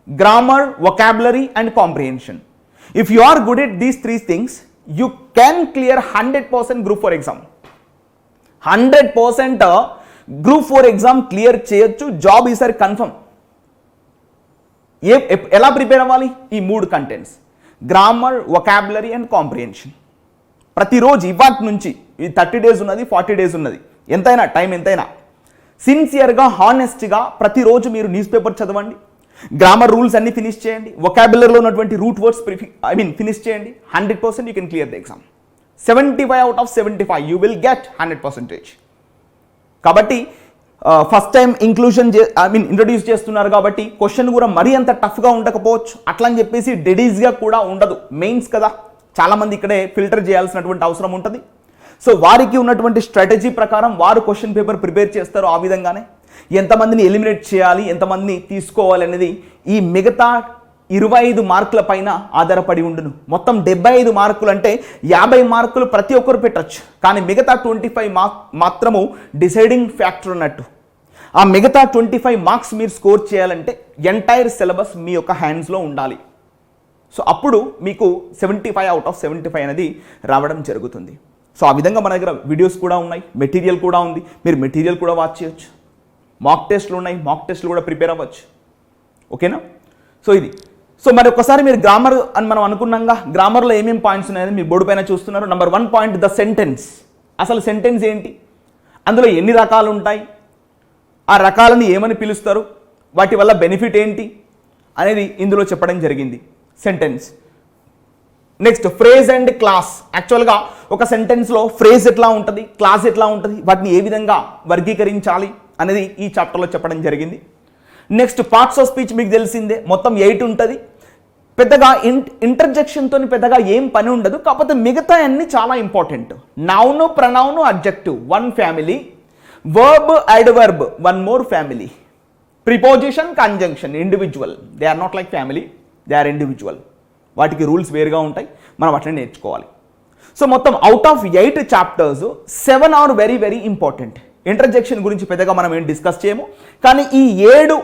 Speaker 1: grammar, vocabulary and comprehension. If you are good at these 3 things you can clear 100% group 4 exam. 100% group 4 exam clear చేయొచ్చు. జాబ్ ఈసారి కన్ఫర్మ్. ఎలా ప్రిపేర్ అవ్వాలి? ఈ 3 contents: grammar, vocabulary and comprehension. ప్రతిరోజు ఇవాటి నుంచి 30 days ఉన్నది, 40 days ఉన్నది, ఎంతైనా టైం ఎంతైనా సిన్సియర్గా, హానెస్ట్గా ప్రతిరోజు మీరు న్యూస్ పేపర్ చదవండి. గ్రామర్ రూల్స్ అన్ని ఫినిష్ చేయండి. వొకాబులరీలో ఉన్నటువంటి రూట్ వర్డ్స్ ఫినిష్ చేయండి. 100% you can clear the exam. 75 out of 75 you will get 100%. కాబట్టి ఫస్ట్ టైం ఇంట్రొడ్యూస్ చేస్తున్నారు కాబట్టి క్వశ్చన్ కూడా మరీ అంత టఫ్గా ఉండకపోవచ్చు, అట్లా అని చెప్పేసి డెడీస్గా కూడా ఉండదు. మెయిన్స్ కదా, చాలామంది ఇక్కడే ఫిల్టర్ చేయాల్సినటువంటి అవసరం ఉంటుంది. సో వారికి ఉన్నటువంటి స్ట్రాటజీ ప్రకారం వారు క్వశ్చన్ పేపర్ ప్రిపేర్ చేస్తారు. ఆ విధంగానే ఎంతమందిని ఎలిమినేట్ చేయాలి, ఎంతమందిని తీసుకోవాలి అనేది ఈ మిగతా 25 మార్కుల పైన ఆధారపడి ఉండును. మొత్తం 75 మార్కులు అంటే 50 మార్కులు ప్రతి ఒక్కరు పెట్టచ్చు, కానీ మిగతా 25 మాత్రము డిసైడింగ్ ఫ్యాక్టర్ అన్నట్టు. ఆ మిగతా 25 మార్క్స్ మీరు స్కోర్ చేయాలంటే ఎంటైర్ సిలబస్ మీ యొక్క హ్యాండ్స్లో ఉండాలి. సో అప్పుడు మీకు 75 అవుట్ ఆఫ్ 75 అనేది రావడం జరుగుతుంది. సో ఆ విధంగా మన దగ్గర వీడియోస్ కూడా ఉన్నాయి, మెటీరియల్ కూడా ఉంది, మీరు మెటీరియల్ కూడా వాచ్ చేయొచ్చు. మాక్ టెస్ట్లు ఉన్నాయి, మాక్ టెస్ట్లు కూడా ప్రిపేర్ అవ్వచ్చు. ఓకేనా? సో ఇది. సో మరి ఒకసారి మీరు గ్రామర్ అని మనం అనుకున్నాగా, గ్రామర్లో ఏమేమి పాయింట్స్ ఉన్నాయని మీరు బోర్డు పైన చూస్తున్నారు. Number 1 point, the sentence. అసలు సెంటెన్స్ ఏంటి, అందులో ఎన్ని రకాలు ఉంటాయి, ఆ రకాలను ఏమని పిలుస్తారు, వాటి వల్ల బెనిఫిట్ ఏంటి అనేది ఇందులో చెప్పడం జరిగింది. Sentence. Next phrase and class. యాక్చువల్గా ఒక సెంటెన్స్లో ఫ్రేజ్ ఎట్లా ఉంటుంది, క్లాస్ ఎట్లా ఉంటుంది, వాటిని ఏ విధంగా వర్గీకరించాలి అనేది ఈ చాప్టర్లో చెప్పడం జరిగింది. నెక్స్ట్ పార్ట్స్ ఆఫ్ స్పీచ్ మీకు తెలిసిందే, మొత్తం 8 ఉంటుంది. పెద్దగా ఇంటర్జెక్షన్తో పెద్దగా ఏం పని ఉండదు, కాకపోతే మిగతా అన్ని చాలా important. Noun, pronoun, adjective 1 family, verb, adverb 1 more family, preposition, conjunction individual. They are not like family, they are individual. వాటికి రూల్స్ వేరుగా ఉంటాయి, మనం వాటిని నేర్చుకోవాలి. సో మొత్తం out of 8 chapters 7 are very very important. Interjection గురించి పెద్దగా మనం ఏం డిస్కస్ చేయము, కానీ ఈ 7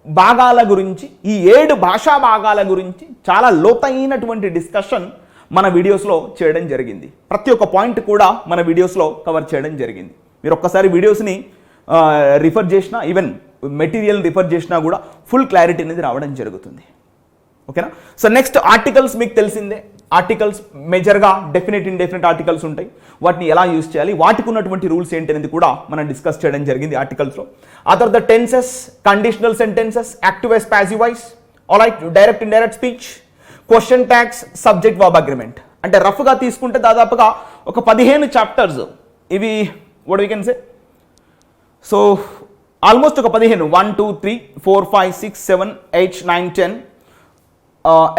Speaker 1: భాగాల గురించి, ఈ 7 భాషా భాగాల గురించి చాలా లోతైనటువంటి డిస్కషన్ మన వీడియోస్లో చేయడం జరిగింది. ప్రతి ఒక్క పాయింట్ కూడా మన వీడియోస్లో కవర్ చేయడం జరిగింది. మీరు ఒక్కసారి వీడియోస్ని రిఫర్ చేసినా, ఈవెన్ మెటీరియల్ రిఫర్ చేసినా కూడా ఫుల్ క్లారిటీ అనేది రావడం జరుగుతుంది. ఓకేనా? సో నెక్స్ట్ ఆర్టికల్స్ మీకు తెలిసిందే. ఆర్టికల్స్ మేజర్గా డెఫినెట్ ఇండెఫినెట్ ఆర్టికల్స్ ఉంటాయి, వాటిని ఎలా యూజ్ చేయాలి, వాటికి ఉన్నటువంటి రూల్స్ ఏంటి అనేది కూడా మనం డిస్కస్ చేయడం జరిగింది ఆర్టికల్స్లో. ఆ తర్వాత tenses, conditional sentences, active voice, passive voice, alright, direct indirect speech, question tags, subject verb agreement. అంటే రఫ్గా తీసుకుంటే దాదాపుగా ఒక 15 చాప్టర్స్ ఇవి. What we can say, so almost ఒక 15, 1 2 3 4 5 6 7 8 9 10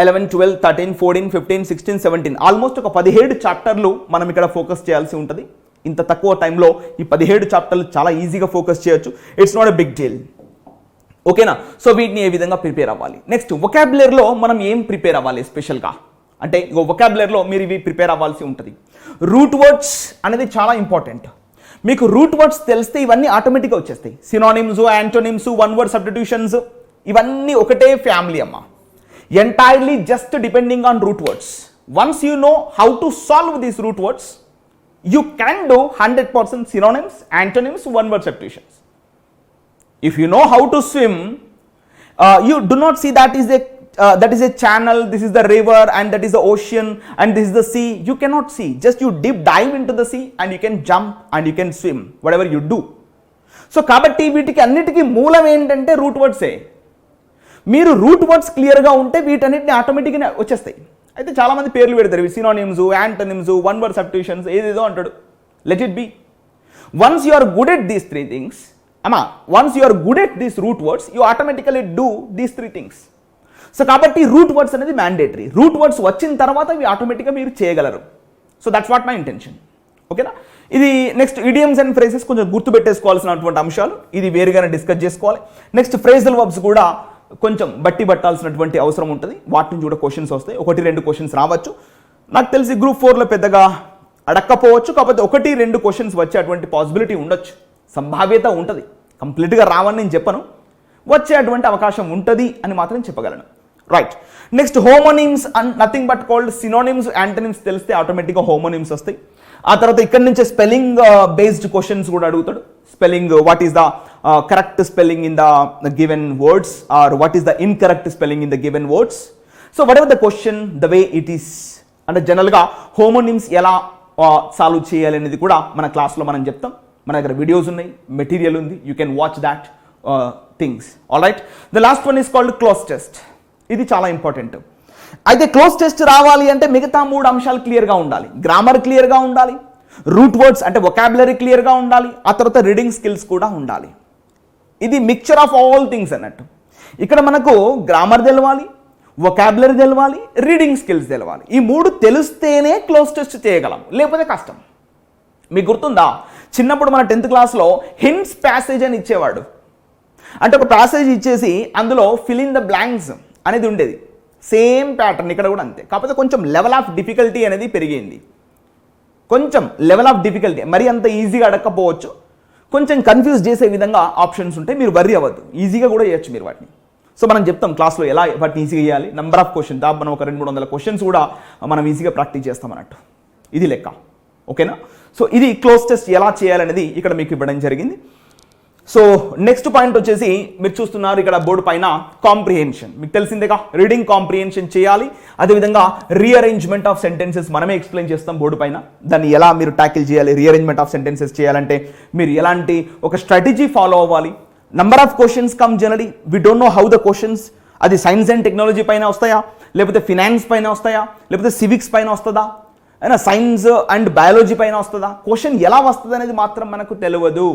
Speaker 1: 11 12 13 14 15 16 17 ఆల్మోస్ట్ ఒక 17 చాప్టర్లు మనం ఇక్కడ ఫోకస్ చేయాల్సి ఉంటుంది. ఇంత తక్కువ టైంలో ఈ 17 చాప్టర్లు చాలా ఈజీగా ఫోకస్ చేయొచ్చు. It's not a big deal. ఓకేనా? సో వీటిని ఏ విధంగా ప్రిపేర్ అవ్వాలి. నెక్స్ట్ వొకాబులరీలో మనం ఏం ప్రిపేర్ అవ్వాలి స్పెషల్గా అంటే, వొకాబులరీలో మీరు ఇవి ప్రిపేర్ అవ్వాల్సి ఉంటుంది. రూట్ వర్డ్స్ అనేది చాలా ఇంపార్టెంట్. మీకు రూట్ వర్డ్స్ తెలిస్తే ఇవన్నీ ఆటోమేటిక్గా వచ్చేస్తాయి. సినానిమ్స్, యాంటోనిమ్స్, 1 వర్డ్ సబ్స్టిట్యూషన్స్ ఇవన్నీ ఒకటే ఫ్యామిలీ అమ్మా. Entirely just depending on root words. Once you know how to solve these root words, you can do 100% synonyms, antonyms, 1 word substitutions. If you know how to swim, you do not see that is a channel, this is the river, and that is the ocean, and this is the sea. You cannot see. Just you dive into the sea and you can jump and you can swim, whatever you do. So kabatti వీటికి అన్నిటికీ మూలం ఏంటంటే route వర్డ్సే. మీరు root words క్లియర్గా ఉంటే వీటన్నిటిని ఆటోమేటిక్గా వచ్చేస్తాయి. అయితే చాలామంది పేర్లు పెడతారు, సినానిమ్స్, యాంటనిమ్స్, 1 వర్డ్ సబ్స్టిట్యూషన్స్, ఏదేదో అంటాడు. Let it be. Once you are good at these 3 things, once you are good at these root words, you automatically do these 3 things. So కాబట్టి రూట్ వర్డ్స్ అనేది మ్యాండేటరీ. రూట్ వర్డ్స్ వచ్చిన తర్వాత ఇవి ఆటోమేటిక్గా మీరు చేయగలరు. So that's what my intention. ఓకేనా? ఇది నెక్స్ట్ ఇడియమ్స్ అండ్ ఫ్రేజెస్ కొంచెం గుర్తుపెట్టేసుకోవాల్సినటువంటి అంశాలు, ఇది వేరుగానే డిస్కస్ చేసుకోవాలి. నెక్స్ట్ ఫ్రేజల్ వర్బ్స్ కూడా కొంచెం పట్టాల్సినటువంటి అవసరం ఉంటుంది. వాటి నుంచి కూడా క్వశ్చన్స్ వస్తాయి, 1-2 క్వశ్చన్స్ రావచ్చు. నాకు తెలిసి గ్రూప్ 4లో పెద్దగా అడక్కపోవచ్చు, కాకపోతే 1-2 క్వశ్చన్స్ వచ్చేటువంటి పాసిబిలిటీ ఉండొచ్చు, సంభావ్యత ఉంటుంది. కంప్లీట్గా రావని నేను చెప్పను, వచ్చేటువంటి అవకాశం ఉంటుంది అని మాత్రం చెప్పగలను. Right. Next homonyms and nothing but called synonyms, antonyms తెలిస్తే ఆటోమేటిక్గా హోమోనిమ్స్ వస్తాయి. ఆ తర్వాత ఇక్కడి నుంచే స్పెల్లింగ్ బేస్డ్ క్వశ్చన్స్ కూడా అడుగుతాడు. Spelling, what is the correct spelling in the given words, or what is the incorrect spelling in the given words. So whatever the question, the way it is. అంటే జనరల్గా homonyms ఎలా solve చేయాలి అనేది కూడా మన క్లాస్లో మనం చెప్తాం. మన దగ్గర వీడియోస్ ఉన్నాయి, మెటీరియల్ ఉంది, you can watch that things. All right. The last one is called cloze test. ఇది చాలా ఇంపార్టెంట్. అయితే క్లోజ్ టెస్ట్ రావాలి అంటే మిగతా 3 అంశాలు క్లియర్గా ఉండాలి. గ్రామర్ క్లియర్గా ఉండాలి, రూట్ వర్డ్స్ అంటే వొకాబులరీ క్లియర్గా ఉండాలి, ఆ తర్వాత రీడింగ్ స్కిల్స్ కూడా ఉండాలి. ఇది మిక్చర్ ఆఫ్ ఆల్ థింగ్స్ అన్నట్టు. ఇక్కడ మనకు గ్రామర్ తెలవాలి, వొకాబులరీ తెలవాలి, రీడింగ్ స్కిల్స్ తెలవాలి. ఈ 3 తెలిస్తేనే క్లోజ్ టెస్ట్ చేయగలం, లేకపోతే కష్టం. మీకు గుర్తుందా, చిన్నప్పుడు మన 10th క్లాస్లో హింట్స్ ప్యాసేజ్ అని ఇచ్చేవాడు. అంటే ఒక ప్యాసేజ్ ఇచ్చేసి అందులో ఫిల్ ఇన్ ద బ్లాంక్స్ అనేది ఉండేది. సేమ్ ప్యాటర్న్ ఇక్కడ కూడా అంతే, కాకపోతే కొంచెం లెవెల్ ఆఫ్ డిఫికల్టీ అనేది పెరిగింది. కొంచెం లెవెల్ ఆఫ్ డిఫికల్టీ, మరి అంత ఈజీగా అడగకపోవచ్చు, కొంచెం కన్ఫ్యూజ్ చేసే విధంగా ఆప్షన్స్ ఉంటాయి. మీరు వర్రీ అవ్వద్దు, ఈజీగా కూడా చేయొచ్చు మీరు వాటిని. సో మనం చెప్తాం క్లాస్లో ఎలా వాటిని ఈజీగా చేయాలి. నెంబర్ ఆఫ్ క్వశ్చన్స్, దాదాపు మనం ఒక 200-300 క్వశ్చన్స్ కూడా మనం ఈజీగా ప్రాక్టీస్ చేస్తాం అన్నట్టు. ఇది లెక్క, ఓకేనా. సో ఇది క్లోజ్ టెస్ట్ ఎలా చేయాలనేది ఇక్కడ మీకు ఇవ్వడం జరిగింది. సో నెక్స్ట్ పాయింట్ వచ్చేసి మీరు చూస్తున్నారు ఇక్కడ బోర్డు పైన కాంప్రిహెన్షన్. మీకు తెలిసిందేగా, రీడింగ్ కాంప్రిహెన్షన్ చేయాలి. అదేవిధంగా రీఅరేంజ్మెంట్ ఆఫ్ సెంటెన్సెస్ మనమే ఎక్స్ప్లెయిన్ చేస్తాం బోర్డు పైన. దాన్ని ఎలా మీరు ట్యాకిల్ చేయాలి, రీఅరేంజ్మెంట్ ఆఫ్ సెంటెన్సెస్ చేయాలంటే మీరు ఎలాంటి ఒక స్ట్రాటజీ ఫాలో అవ్వాలి. Number of questions come generally, we don't know how the questions, అది సైన్స్ అండ్ టెక్నాలజీ పైన వస్తాయా, లేకపోతే ఫినాన్స్ పైన వస్తాయా, లేకపోతే సివిక్స్ పైన వస్తుందా, అయినా సైన్స్ అండ్ బయాలజీ పైన వస్తుందా, క్వశ్చన్ ఎలా వస్తుంది అనేది మాత్రం మనకు తెలియదు.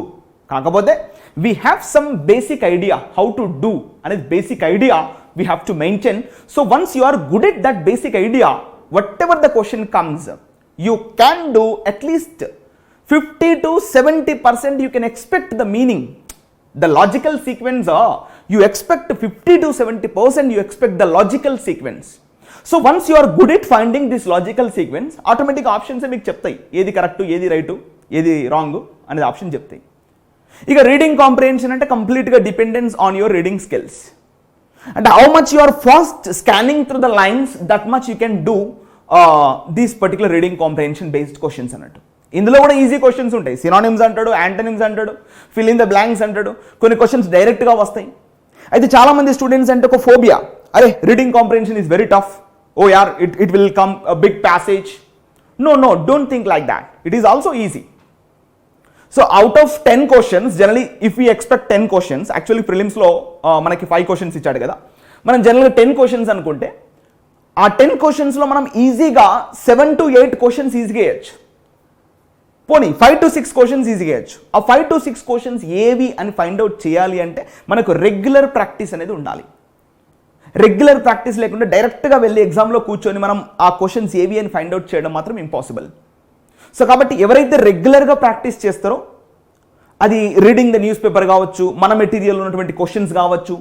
Speaker 1: కాకపోతే we have some basic idea how to do అనేది basic idea we have to maintain. So once you are good at that basic idea, whatever the question comes, you can do at least 50 to 70% you can expect the meaning. The logical sequence, you expect 50 to 70% you expect the logical sequence. So once you are good at finding this logical sequence, automatic options మీకు చెప్తాయి ఏది correct, ఏది right, ఏది wrong అనేది option చెప్తాయి. ఇక reading comprehension అంటే కంప్లీట్గా dependence on your reading skills. అంటే how much you are fast scanning through the lines, that much you can do these particular reading comprehension based questions అన్నట్టు. ఇందులో కూడా ఈజీ క్వశ్చన్స్ ఉంటాయి, సినానిమ్స్ అంటాడు, యాంటనిమ్స్ అంటాడు, fill in the blanks అంటాడు. కొన్ని questions డైరెక్ట్గా వస్తాయి. అయితే చాలామంది స్టూడెంట్స్ అంటే ఒక ఫోబియా, అరే reading comprehension is very tough, oh యార్ it will come big passage. No, don't think like that, it is also easy. So out of 10 questions generally if you expect 10 questions, actually ప్రిలిమ్స్లో మనకి 5 questions ఇచ్చాడు కదా, మనం జనరల్గా 10 questions అనుకుంటే ఆ 10 క్వశ్చన్స్లో మనం ఈజీగా 7 to 8 క్వశ్చన్స్ ఈజీగా వేయచ్చు. పోనీ 5 to 6 క్వశ్చన్స్ ఈజీగా వేయచ్చు. ఆ 5 to 6 క్వశ్చన్స్ ఏవి అని ఫైండ్ అవుట్ చేయాలి అంటే మనకు రెగ్యులర్ ప్రాక్టీస్ అనేది ఉండాలి. రెగ్యులర్ ప్రాక్టీస్ లేకుండా డైరెక్ట్గా వెళ్ళి ఎగ్జామ్లో కూర్చొని మనం ఆ క్వశ్చన్స్ ఏవి అని ఫైండ్ అవుట్ చేయడం మాత్రం ఇంపాసిబుల్. సో కాబట్టి ఎవరైతే రెగ్యులర్గా ప్రాక్టీస్ చేస్తారో, అది రీడింగ్ ద న్యూస్ పేపర్ కావచ్చు, మన మెటీరియల్ ఉన్నటువంటి క్వశ్చన్స్ కావచ్చు,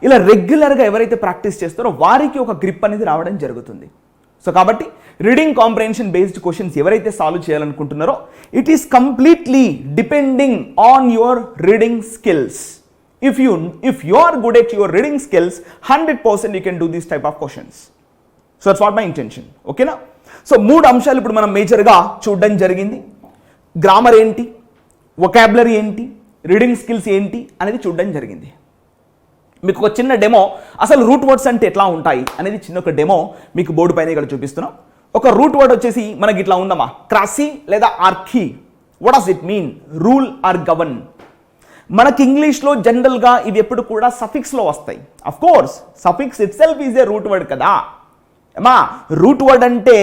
Speaker 1: ఇలా రెగ్యులర్గా ఎవరైతే ప్రాక్టీస్ చేస్తారో వారికి ఒక గ్రిప్ అనేది రావడం జరుగుతుంది. సో కాబట్టి రీడింగ్ కాంప్రిహెన్షన్ బేస్డ్ క్వశ్చన్స్ ఎవరైతే సాల్వ్ చేయాలనుకుంటున్నారో, it is completely depending on your reading skills. If you are good at your reading skills, 100% you can do this type of questions. So that's what my intention. Okay na? So 3 అంశాలు ఇప్పుడు మనం మేజర్గా చూడడం జరిగింది. Grammar ఏంటి, vocabulary ఏంటి, reading skills ఏంటి అనేది చూడడం జరిగింది. మీకు ఒక చిన్న డెమో, అసలు రూట్ వర్డ్స్ అంటే ఎట్లా ఉంటాయి అనేది చిన్న ఒక డెమో మీకు బోర్డు పైన ఇక్కడ చూపిస్తున్నాం. ఒక రూట్ వర్డ్ వచ్చేసి మనకి ఇట్లా ఉందమ్మా, క్రాసీ లేదా archaea. What does it mean? Rule or govern. మనకి ఇంగ్లీష్లో జనరల్గా ఇవి ఎప్పుడు కూడా సఫిక్స్లో వస్తాయి. Of course suffix it self is a root word కదా ఏమా. రూట్ వర్డ్ అంటే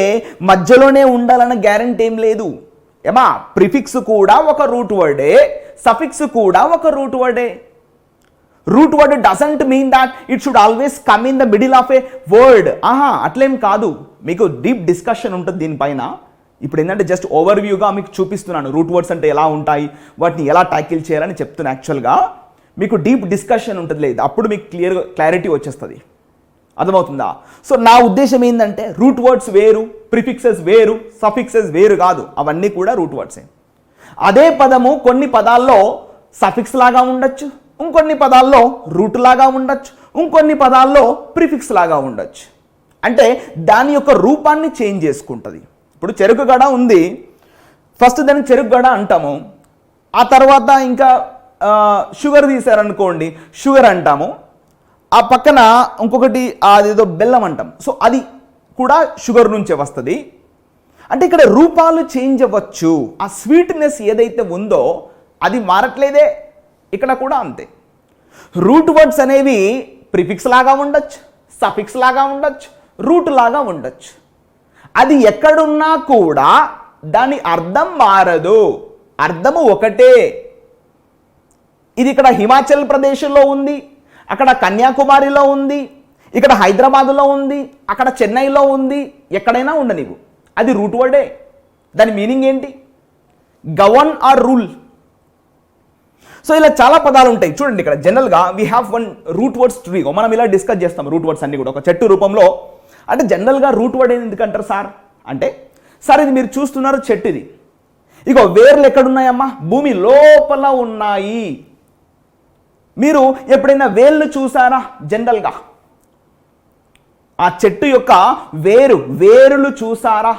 Speaker 1: మధ్యలోనే ఉండాలన్న గ్యారెంటీ ఏం లేదు ఏమా. ప్రిఫిక్స్ కూడా ఒక రూట్ వర్డే, సఫిక్స్ కూడా ఒక రూట్ వర్డే. Root word doesn't mean that it should always come in the middle of a word. అట్లేం కాదు, మీకు డీప్ డిస్కషన్ ఉంటుంది దీనిపైన. ఇప్పుడు ఏంటంటే జస్ట్ ఓవర్వ్యూగా మీకు చూపిస్తున్నాను రూట్ వర్డ్స్ అంటే ఎలా ఉంటాయి, వాటిని ఎలా ట్యాకిల్ చేయాలని చెప్తున్నాను. యాక్చువల్గా మీకు డీప్ డిస్కషన్ ఉంటుంది, లేదు అప్పుడు మీకు క్లారిటీ వచ్చేస్తుంది. అర్థమవుతుందా? సో నా ఉద్దేశం ఏంటంటే రూట్ వర్డ్స్ వేరు, ప్రిఫిక్సెస్ వేరు, సఫిక్సెస్ వేరు కాదు, అవన్నీ కూడా రూట్ వర్డ్సే. అదే పదము కొన్ని పదాల్లో సఫిక్స్ లాగా ఉండొచ్చు, ఇంకొన్ని పదాల్లో రూట్ లాగా ఉండొచ్చు, ఇంకొన్ని పదాల్లో ప్రిఫిక్స్ లాగా ఉండొచ్చు. అంటే దాని యొక్క రూపాన్ని చేంజ్ చేసుకుంటుంది. ఇప్పుడు చెరుకు గడ ఉంది, ఫస్ట్ దాన్ని చెరుకు గడ అంటాము, ఆ తర్వాత ఇంకా షుగర్ తీసారనుకోండి షుగర్ అంటాము, ఆ పక్కన ఇంకొకటి అదేదో బెల్లం అంటాం. సో అది కూడా షుగర్ నుంచే వస్తుంది. అంటే ఇక్కడ రూపాలు చేంజ్ అవ్వచ్చు, ఆ స్వీట్నెస్ ఏదైతే ఉందో అది మారట్లేదే. ఇక్కడ కూడా అంతే. రూట్ వర్డ్స్ అనేవి ప్రిఫిక్స్ లాగా ఉండొచ్చు, సఫిక్స్ లాగా ఉండొచ్చు, రూట్ లాగా ఉండొచ్చు. అది ఎక్కడున్నా కూడా దాని అర్థం మారదు, అర్థము ఒకటే. ఇది ఇక్కడ హిమాచల్ ప్రదేశ్లో ఉంది, అక్కడ కన్యాకుమారిలో ఉంది, ఇక్కడ హైదరాబాదులో ఉంది, అక్కడ చెన్నైలో ఉంది, ఎక్కడైనా ఉండనివ్వు, అది రూట్ వర్డే. దాని మీనింగ్ ఏంటి? Govern are rule. సో ఇలా చాలా పదాలు ఉంటాయి. చూడండి ఇక్కడ జనరల్గా we have one root words tree. మనం ఇలా డిస్కస్ చేస్తాం రూట్ వర్డ్స్ అన్ని కూడా ఒక చెట్టు రూపంలో. అంటే జనరల్గా రూట్ వర్డ్ ఎందుకంటారు సార్ అంటే, సార్ ఇది మీరు చూస్తున్నారు చెట్టు, ఇది ఇగో వేర్లు ఎక్కడున్నాయమ్మా? భూమి లోపల ఉన్నాయి. మీరు ఎప్పుడైనా వేర్లు చూసారా? జనరల్గా ఆ చెట్టు యొక్క వేరులు చూసారా?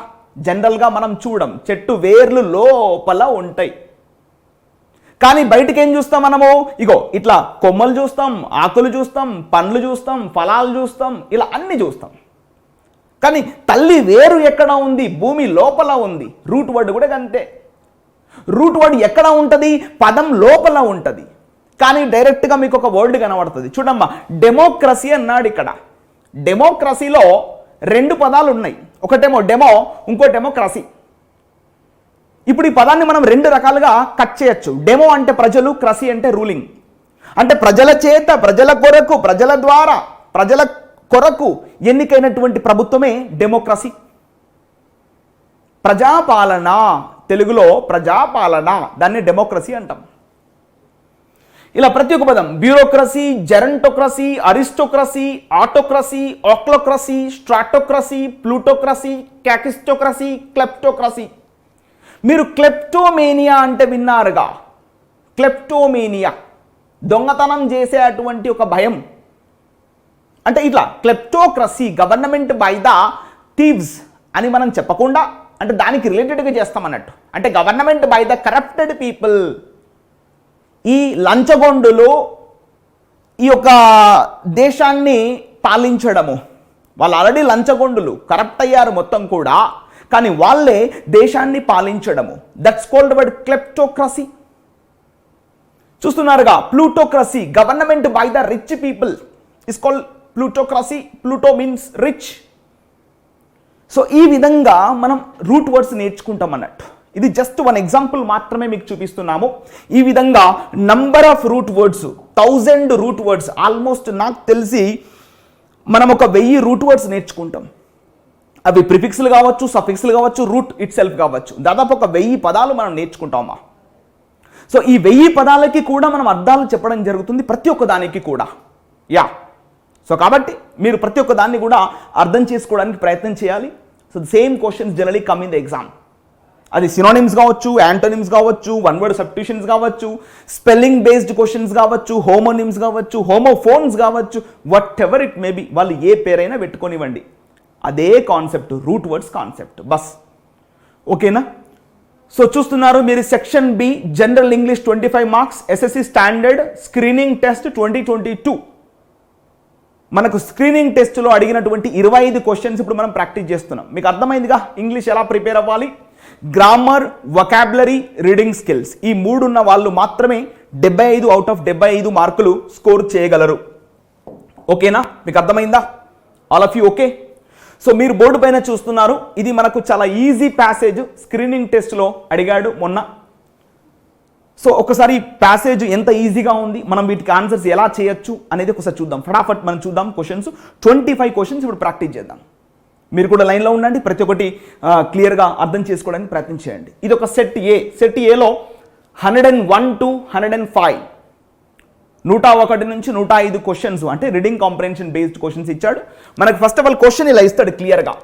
Speaker 1: జనరల్గా మనం చూడం, చెట్టు వేర్లు లోపల ఉంటాయి. కానీ బయటికి ఏం చూస్తాం మనము? ఇగో ఇట్లా కొమ్మలు చూస్తాం, ఆకులు చూస్తాం, పండ్లు చూస్తాం, ఫలాలు చూస్తాం, ఇలా అన్ని చూస్తాం. కానీ తల్లి వేరు ఎక్కడ ఉంది? భూమి లోపల ఉంది. రూట్ వర్డ్ కూడా అంతే. రూట్ వర్డ్ ఎక్కడ ఉంటుంది? పదం లోపల ఉంటుంది. కానీ డైరెక్ట్గా మీకు ఒక వర్డ్ కనబడుతుంది. చూడమ్మా, డెమోక్రసీ అన్నాడు ఇక్కడ. డెమోక్రసీలో రెండు పదాలు ఉన్నాయి, ఒకటేమో డెమో, ఇంకోటేమో క్రసీ. ఇప్పుడు ఈ పదాన్ని మనం రెండు రకాలుగా కట్ చేయొచ్చు. డెమో అంటే ప్రజలు, క్రసీ అంటే రూలింగ్. అంటే ప్రజల చేత, ప్రజల కొరకు, ప్రజల ద్వారా, ప్రజల కొరకు ఎన్నికైనటువంటి ప్రభుత్వమే డెమోక్రసీ. ప్రజాపాలన, తెలుగులో ప్రజాపాలన, దాన్ని డెమోక్రసీ అంటాం. ఇలా ప్రతి ఒక్క పదం, bureaucracy, జెరంటోక్రసీ, aristocracy, autocracy, ఆక్లోక్రసీ, స్ట్రాటోక్రసీ, plutocracy, క్యాకిస్టోక్రసీ, kleptocracy. మీరు క్లెప్టోమేనియా అంటే విన్నారుగా? క్లెప్టోమేనియా, దొంగతనం చేసేటువంటి ఒక భయం. అంటే ఇట్లా kleptocracy, government by the thieves అని మనం చెప్పకుండా, అంటే దానికి రిలేటెడ్గా చేస్తామన్నట్టు. అంటే government by the corrupted people. ఈ లంచగొండులు ఈ యొక్క దేశాన్ని పాలించడము, వాళ్ళు ఆల్రెడీ లంచగొండులు, కరప్ట్ అయ్యారు మొత్తం కూడా, కానీ వాళ్ళే దేశాన్ని పాలించడము. That's called word kleptocracy. చూస్తున్నారుగా, plutocracy, government by the rich people is called plutocracy. Pluto means rich. So ఈ విధంగా మనం రూట్ వర్డ్స్ నేర్చుకుంటాం అన్నట్టు. ఇది జస్ట్ వన్ ఎగ్జాంపుల్ మాత్రమే మీకు చూపిస్తున్నాము. ఈ విధంగా number of root words, 1000 root words, almost నాకు తెలిసి మనం ఒక 1000 రూట్ వర్డ్స్ నేర్చుకుంటాం. అవి ప్రిఫిక్స్లు కావచ్చు, సఫిక్స్లు కావచ్చు, రూట్ ఇట్ సెల్ఫ్ కావచ్చు. దాదాపు ఒక 1000 పదాలు మనం నేర్చుకుంటామా. సో ఈ 1000 పదాలకి కూడా మనం అర్థాలు చెప్పడం జరుగుతుంది, ప్రతి ఒక్క దానికి కూడా. సో కాబట్టి మీరు ప్రతి ఒక్క దాన్ని కూడా అర్థం చేసుకోవడానికి ప్రయత్నం చేయాలి. So the same questions generally come in the exam. అది సినోనిమ్స్ కావచ్చు, యాంటోనిమ్స్ కావచ్చు, వన్ వర్డ్ సబ్స్టిట్యూషన్స్ కావచ్చు, స్పెల్లింగ్ బేస్డ్ క్వశ్చన్స్ కావచ్చు, హోమోనిమ్స్ కావచ్చు, హోమోఫోన్స్ కావచ్చు, whatever it may be, వాళ్ళు ఏ పేరైనా పెట్టుకొనివ్వండి, అదే కాన్సెప్ట్, రూట్ వర్డ్స్ కాన్సెప్ట్ బస్. ఓకేనా? సో చూస్తున్నారు మీరు section B, general English 25 marks, SSC standard screening test 2022. మనకు స్క్రీనింగ్ టెస్ట్లో అడిగినటువంటి 25 క్వశ్చన్స్ ఇప్పుడు మనం ప్రాక్టీస్ చేస్తున్నాం. మీకు అర్థమైందిగా ఇంగ్లీష్ ఎలా ప్రిపేర్ అవ్వాలి. గ్రామర్, వొకాబులరీ, రీడింగ్ స్కిల్స్, ఈ 3 ఉన్న వాళ్ళు మాత్రమే 75 అవుట్ ఆఫ్ 75 మార్కులు స్కోర్ చేయగలరు. ఓకేనా? మీకు అర్థమైందా? All of you okay? So మీరు బోర్డు పైన చూస్తున్నారు, ఇది మనకు చాలా ఈజీ ప్యాసేజ్, స్క్రీనింగ్ టెస్ట్లో అడిగాడు మొన్న. సో ఒకసారి ప్యాసేజ్ ఎంత ఈజీగా ఉంది, మనం వీటికి ఆన్సర్స్ ఎలా చేయొచ్చు అనేది ఒకసారి చూద్దాం. ఫటాఫట్ మనం చూద్దాం క్వశ్చన్స్. 25 క్వశ్చన్స్ ఇప్పుడు ప్రాక్టీస్ చేద్దాం. మీరు కూడా లైన్లో ఉండండి, ప్రతి ఒక్కటి క్లియర్గా అర్థం చేసుకోవడానికి ప్రయత్నం చేయండి. ఇది ఒక సెట్ ఏ. సెట్ ఏలో 101 to 105, 101 నుంచి 105 క్వశ్చన్స్, అంటే రీడింగ్ కాంప్రహెన్షన్ బేస్డ్ క్వశ్చన్స్ ఇచ్చాడు మనకు. ఫస్ట్ ఆఫ్ ఆల్ క్వశ్చన్ ఇలా ఇస్తాడు క్లియర్గా.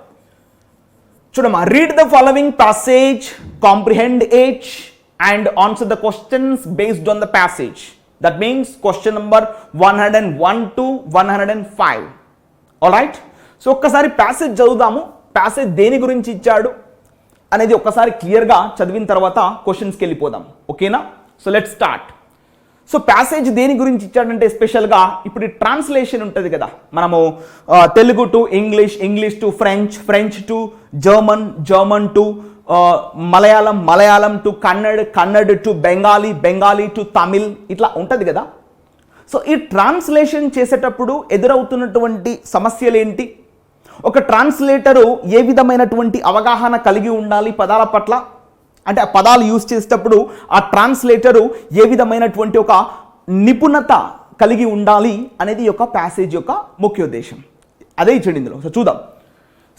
Speaker 1: చూడమ్మా, read the following passage, comprehend it and answer the questions based on the passage. That means question number 101 to 105. All right? So ఒక్కసారి passage చదువుదాము. Passage దేని గురించి ఇచ్చాడు అనేది ఒక్కసారి క్లియర్గా చదివిన తర్వాత క్వశ్చన్స్కి వెళ్ళిపోదాం. ఓకేనా? So let start. So passage దేని గురించి ఇచ్చాడంటే స్పెషల్గా ఇప్పుడు ట్రాన్స్లేషన్ ఉంటుంది కదా, మనము Telugu to English, English to French, French to German, German to Malayalam, Malayalam to Kannada, Kannada to Bengali, Bengali to Tamil, ఇట్లా ఉంటుంది కదా. సో ఈ ట్రాన్స్లేషన్ చేసేటప్పుడు ఎదురవుతున్నటువంటి సమస్యలు ఏంటి, ఒక ట్రాన్స్లేటరు ఏ విధమైనటువంటి అవగాహన కలిగి ఉండాలి పదాల పట్ల, అంటే ఆ పదాలు యూజ్ చేసేటప్పుడు ఆ ట్రాన్స్లేటరు ఏ విధమైనటువంటి ఒక నిపుణత కలిగి ఉండాలి అనేది యొక్క ప్యాసేజ్ యొక్క ముఖ్య ఉద్దేశం. అదే ఇచ్చింది ఇందులో. సో చూద్దాం.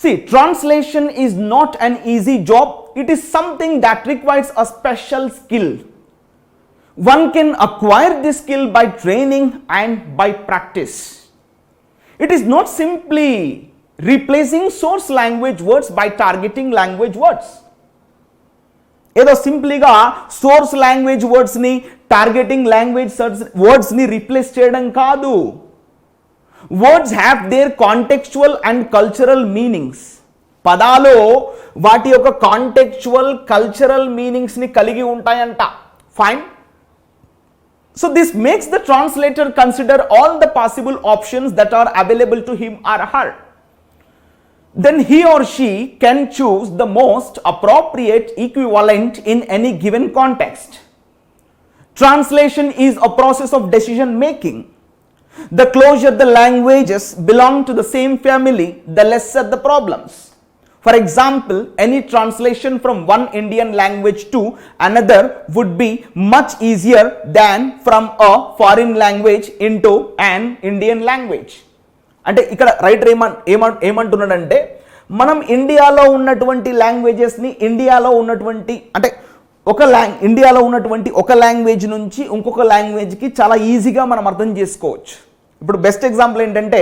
Speaker 1: See, translation is not an easy job. It is something that requires a special skill. One can acquire this skill by training and by practice. It is not simply replacing source language words by targeting language words. ఏదో సింప్లీగా source language వర్డ్స్ని targeting language వర్డ్స్ని replace చేయడం కాదు. Words have their contextual and cultural meanings. పదాలు వాటి యొక్క contextual cultural మీనింగ్స్ని కలిగి ఉంటాయంట. Fine. So this makes the translator consider all the possible options that are available to him or her. Then he or she can choose the most appropriate equivalent in any given context. Translation is a process of decision making. The closer the languages belong to the same family, the lesser the problems. For example, any translation from one Indian language to another would be much easier than from a foreign language into an Indian language. అంటే ఇక్కడ writer ఏమంటున్నాడంటే, మనం ఇండియాలో ఉన్నటువంటి లాంగ్వేజెస్ని ఇండియాలో ఉన్నటువంటి అంటే ఇండియాలో ఉన్నటువంటి ఒక లాంగ్వేజ్ నుంచి ఇంకొక లాంగ్వేజ్కి చాలా ఈజీగా మనం అర్థం చేసుకోవచ్చు. ఇప్పుడు బెస్ట్ ఎగ్జాంపుల్ ఏంటంటే,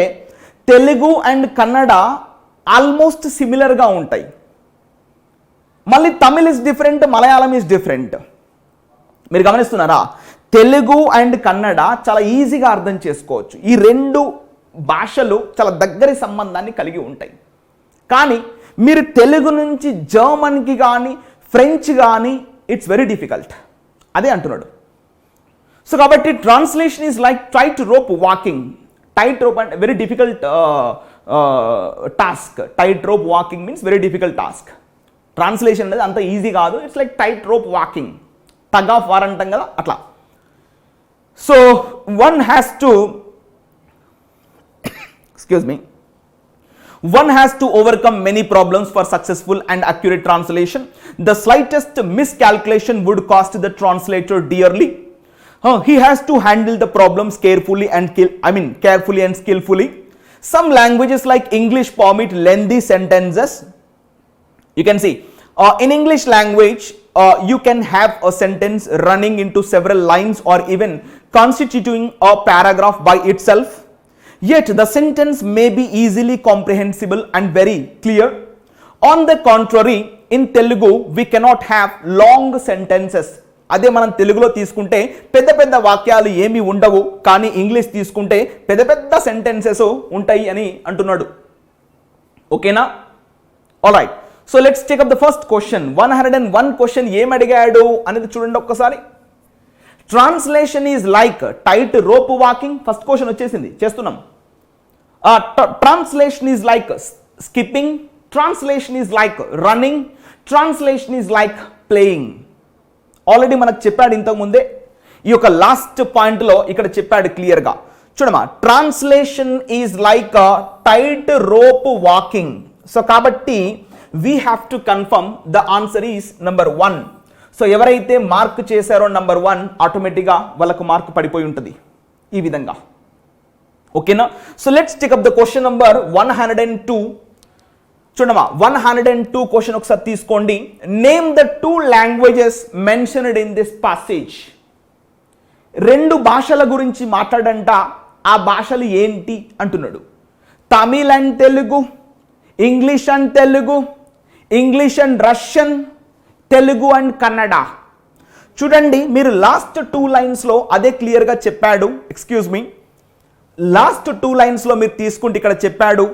Speaker 1: తెలుగు అండ్ కన్నడ ఆల్మోస్ట్ సిమిలర్గా ఉంటాయి. మళ్ళీ Tamil is different, Malayalam is different. మీరు గమనిస్తున్నారా? తెలుగు అండ్ కన్నడ చాలా ఈజీగా అర్థం చేసుకోవచ్చు. ఈ రెండు భాషలు చాలా దగ్గరి సంబంధాన్ని కలిగి ఉంటాయి. కానీ మీరు తెలుగు నుంచి జర్మన్కి కానీ ఫ్రెంచ్ కానీ ఇట్స్ వెరీ డిఫికల్ట్. అదే అంటున్నాడు. సో కాబట్టి translation is like tight rope walking. Tight rope అంటే very difficult task. Tight rope walking means very difficult task. Translation అనేది అంత ఈజీ కాదు. It's like tight rope walking, tug of war అంటాం కదా, అట్లా. So one has to One has to overcome many problems for successful and accurate translation. The slightest miscalculation would cost the translator dearly. He has to handle the problems carefully and skillfully. Some languages like English permit lengthy sentences. You can see in English language you can have a sentence running into several lines or even constituting a paragraph by itself. Yet the sentence may be easily comprehensible and very clear. On the contrary, in Telugu we cannot have long sentences. అదే మనం తెలుగులో తీసుకుంటే పెద్ద పెద్ద వాక్యాలు ఏమీ ఉండవు, కానీ ఇంగ్లీష్ తీసుకుంటే పెద్ద పెద్ద సెంటెన్సెస్ ఉంటాయి అని అంటున్నాడు. ఓకేనా? Alright. So let's take up the first question. 101 question ఏం అడిగాడు అనేది చూడండి ఒక్కసారి. Translation is like tight rope walking. First question వచ్చేసింది, చేస్తున్నాం. Translation is like skipping. Translation is like running. Translation is like playing. Already మనకు చెప్పాడు ఇంతకుముందే. ఈ యొక్క లాస్ట్ పాయింట్లో ఇక్కడ చెప్పాడు క్లియర్గా. చూడమా, translation is like tight rope walking. So కాబట్టి we have to confirm the answer is number 1. So ఎవరైతే మార్క్ చేశారో నెంబర్ 1 ఆటోమేటిక్గా వాళ్ళకు మార్క్ పడిపోయి ఉంటుంది ఈ విధంగా. ఓకేనా? So let's take up the question number 102. చూడమా, 102 క్వశ్చన్ ఒకసారి తీసుకోండి. Name the 2 languages mentioned in this passage. 2 భాషల గురించి మాట్లాడంట. ఆ భాషలు ఏంటి అంటున్నాడు. Tamil and Telugu, English and Telugu, English and Russian, Telugu and Kannada. చూడండి, మీరు లాస్ట్ 2 లైన్స్లో అదే క్లియర్గా చెప్పాడు. ఎక్స్క్యూజ్ మీ, లాస్ట్ 2 లైన్స్లో మీరు తీసుకుంటే ఇక్కడ చెప్పాడు,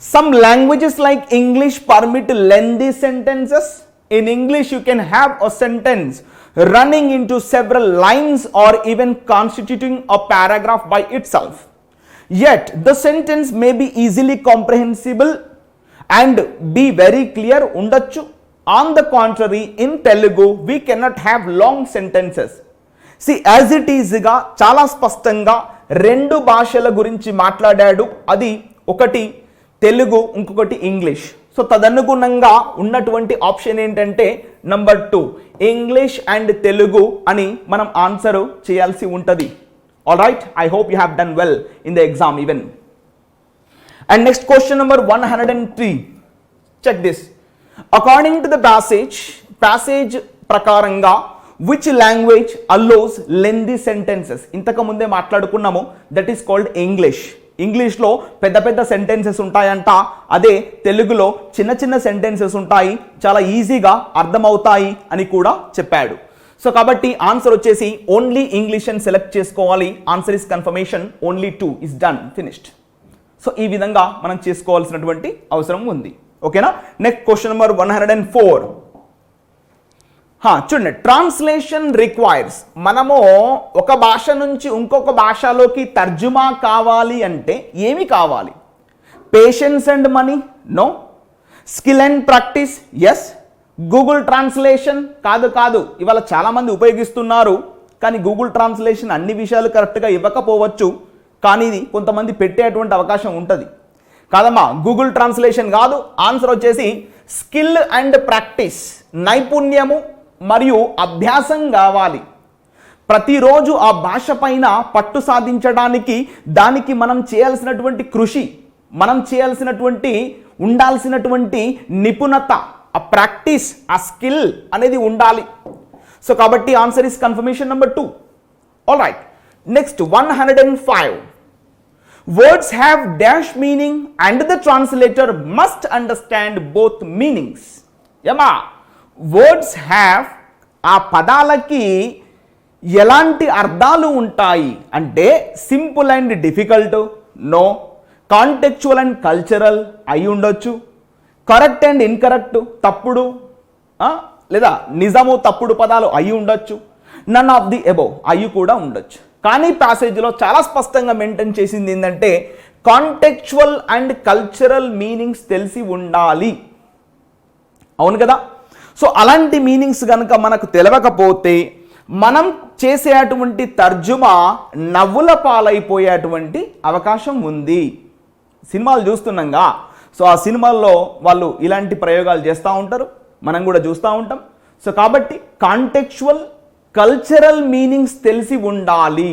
Speaker 1: some languages like English permit lengthy sentences. In English you can have a sentence running into several lines or even constituting a paragraph by itself. Yet the sentence may be easily comprehensible and be very clear ఉండొచ్చు. On the contrary, in Telugu we cannot have long sentences. See, as it is గా చాలా స్పష్టంగా 2 భాషల గురించి మాట్లాడాడు. అది ఒకటి తెలుగు, ఇంకొకటి ఇంగ్లీష్. సో తదనుగుణంగా ఉన్నటువంటి ఆప్షన్ ఏంటంటే నెంబర్ 2 ఇంగ్లీష్ అండ్ తెలుగు అని మనం ఆన్సర్ చేయాల్సి ఉంటుంది. All right, I hope you have done well in the exam even. And next question number 103. Check this. According to the passage ప్రకారంగా which language allows lengthy sentences? ఇంతకు ముందే మాట్లాడుకున్నాము, that is called English. ఇంగ్లీష్లో పెద్ద పెద్ద sentences ఉంటాయంట, అదే తెలుగులో చిన్న చిన్న సెంటెన్సెస్ ఉంటాయి, చాలా ఈజీగా అర్థమవుతాయి అని కూడా చెప్పాడు. సో కాబట్టి ఆన్సర్ వచ్చేసి ఓన్లీ ఇంగ్లీష్ అని సెలెక్ట్ చేసుకోవాలి. Answer is confirmation, only 2 is done, finished. So ఈ విధంగా మనం చేసుకోవాల్సినటువంటి అవసరం ఉంది. ఓకేనా. Next question number 104. చూడండి, ట్రాన్స్లేషన్ రిక్వైర్స్. మనము ఒక భాష నుంచి ఇంకొక భాషలోకి తర్జుమా కావాలి అంటే ఏమి కావాలి? Patience and money? No. Skill and practice? Yes. Google translation? కాదు. ఇవాళ చాలామంది ఉపయోగిస్తున్నారు, కానీ గూగుల్ ట్రాన్స్లేషన్ అన్ని విషయాలు కరెక్ట్గా ఇవ్వకపోవచ్చు, కానీ ఇది కొంతమంది పెట్టేటువంటి అవకాశం ఉంటుంది. కాదమ్మా, గూగుల్ ట్రాన్స్లేషన్ కాదు. ఆన్సర్ వచ్చేసి స్కిల్ అండ్ ప్రాక్టీస్. నైపుణ్యము మరియు అభ్యాసం కావాలి. ప్రతిరోజు ఆ భాష పైన పట్టు సాధించడానికి దానికి మనం చేయాల్సినటువంటి కృషి, మనం చేయాల్సినటువంటి ఉండాల్సినటువంటి నిపుణత, ఆ ప్రాక్టీస్, ఆ స్కిల్ అనేది ఉండాలి. సో కాబట్టి answer is confirmation number 2. All right. Next 105. Words have dash meaning and the translator must understand both meanings. యమా, వర్డ్స్ హ్యావ్, ఆ పదాలకి ఎలాంటి అర్థాలు ఉంటాయి అంటే simple and difficult? No. Contextual and cultural అయి ఉండొచ్చు. కరెక్ట్ అండ్ ఇన్కరెక్ట్, తప్పుడు లేదా నిజము తప్పుడు పదాలు అయి ఉండొచ్చు. నన్ ఆఫ్ ది అబోవ్ అయి కూడా ఉండొచ్చు. కానీ ప్యాసేజ్లో చాలా స్పష్టంగా మెయింటైన్ చేసింది ఏంటంటే కాంటెక్చువల్ అండ్ కల్చరల్ మీనింగ్స్ తెలిసి ఉండాలి. అవును కదా. సో అలాంటి మీనింగ్స్ కనుక మనకు తెలియకపోతే మనం చేసేటువంటి తర్జుమా నవ్వుల పాలైపోయేటువంటి అవకాశం ఉంది. సినిమాలు చూస్తున్నాగా, సో ఆ సినిమాల్లో వాళ్ళు ఇలాంటి ప్రయోగాలు చేస్తూ ఉంటారు, మనం కూడా చూస్తూ ఉంటాం. సో కాబట్టి కాంటెక్చువల్ కల్చరల్ మీనింగ్స్ తెలిసి ఉండాలి.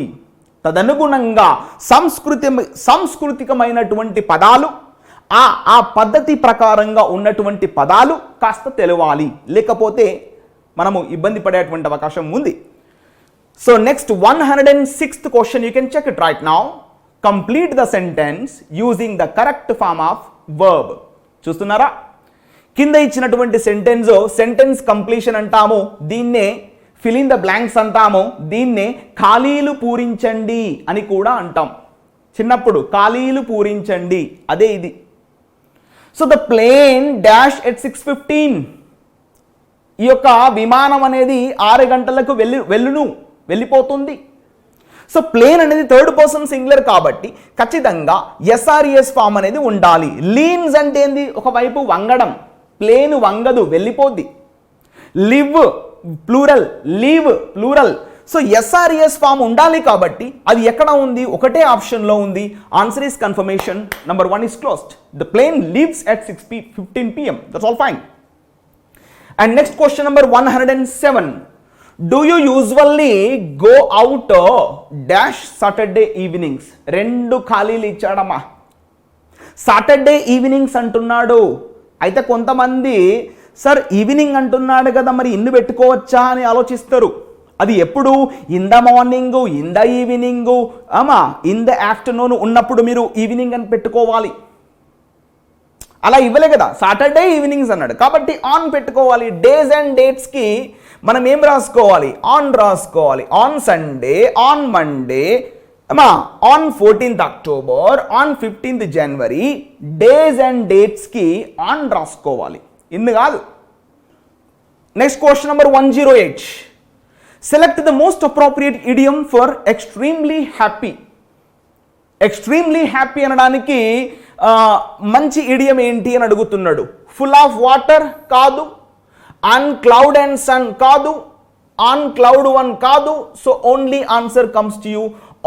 Speaker 1: తదనుగుణంగా సాంస్కృతికమైనటువంటి పదాలు, ఆ పద్ధతి ప్రకారంగా ఉన్నటువంటి పదాలు కాస్త తెలవాలి, లేకపోతే మనము ఇబ్బంది పడేటువంటి అవకాశం ఉంది. So next 106th question, you can check it right now. Complete the sentence using the correct form of verb. చూస్తున్నారా, కింద ఇచ్చినటువంటి సెంటెన్స్ కంప్లీషన్ అంటాము, దీన్నే ఫిల్ ఇన్ ద బ్లాంక్స్ అంటాము, దీన్నే ఖాళీలు పూరించండి అని కూడా అంటాం. చిన్నప్పుడు ఖాళీలు పూరించండి, అదే ఇది. So the plane dash at 6:15. ఈ యొక్క విమానం అనేది 6 గంటలకు వెళ్ళిపోతుంది. సో ప్లేన్ అనేది థర్డ్ పర్సన్ సింగులర్ కాబట్టి ఖచ్చితంగా ఎస్ఆర్ఈఎస్ ఫామ్ అనేది ఉండాలి. లీన్స్ అంటే ఏంది? ఒకవైపు వంగడం. ప్లేన్ వంగదు, వెళ్ళిపోద్ది. Live plural, leave plural. So S or ES form ఉండాలి కాబట్టి అది ఎక్కడ ఉంది? ఒకటే ఆప్షన్లో ఉంది. Answer is confirmation number 1 is closed. The plane leaves at 6:15 PM. That's all fine. And next question number 107. Do you usually go out dash Saturday evenings? 2 ఖాళీలు ఇచ్చాడమ్మా. Saturday evenings అంటున్నాడు. అయితే కొంతమంది సార్ ఈవినింగ్ అంటున్నాడు కదా, మరి ఇన్ని పెట్టుకోవచ్చా అని ఆలోచిస్తారు. అది ఎప్పుడు? In the morning, in the evening, in the afternoon ఉన్నప్పుడు మీరు ఈవినింగ్ అని పెట్టుకోవాలి. అలా ఇవ్వలే కదా, సాటర్డే ఈవినింగ్స్ అన్నాడు కాబట్టి ఆన్ పెట్టుకోవాలి. డేస్ అండ్ డేట్స్కి మనం ఏం రాసుకోవాలి? ఆన్ రాసుకోవాలి. On Sunday, on Monday, on 14th October, on 15th January. Days and డేట్స్కి ఆన్ రాసుకోవాలి, ఇన్ని కాదు. Next question number 108. Select the most appropriate idiom for extremely happy. Extremely happy అనడానికి మంచి ఇడియం ఏంటి అని అడుగుతున్నాడు. ఫుల్ ఆఫ్ వాటర్ కాదు, ఆన్ క్లౌడ్ అండ్ సన్ కాదు, ఆన్ క్లౌడ్ 1 కాదు. So only answer comes to you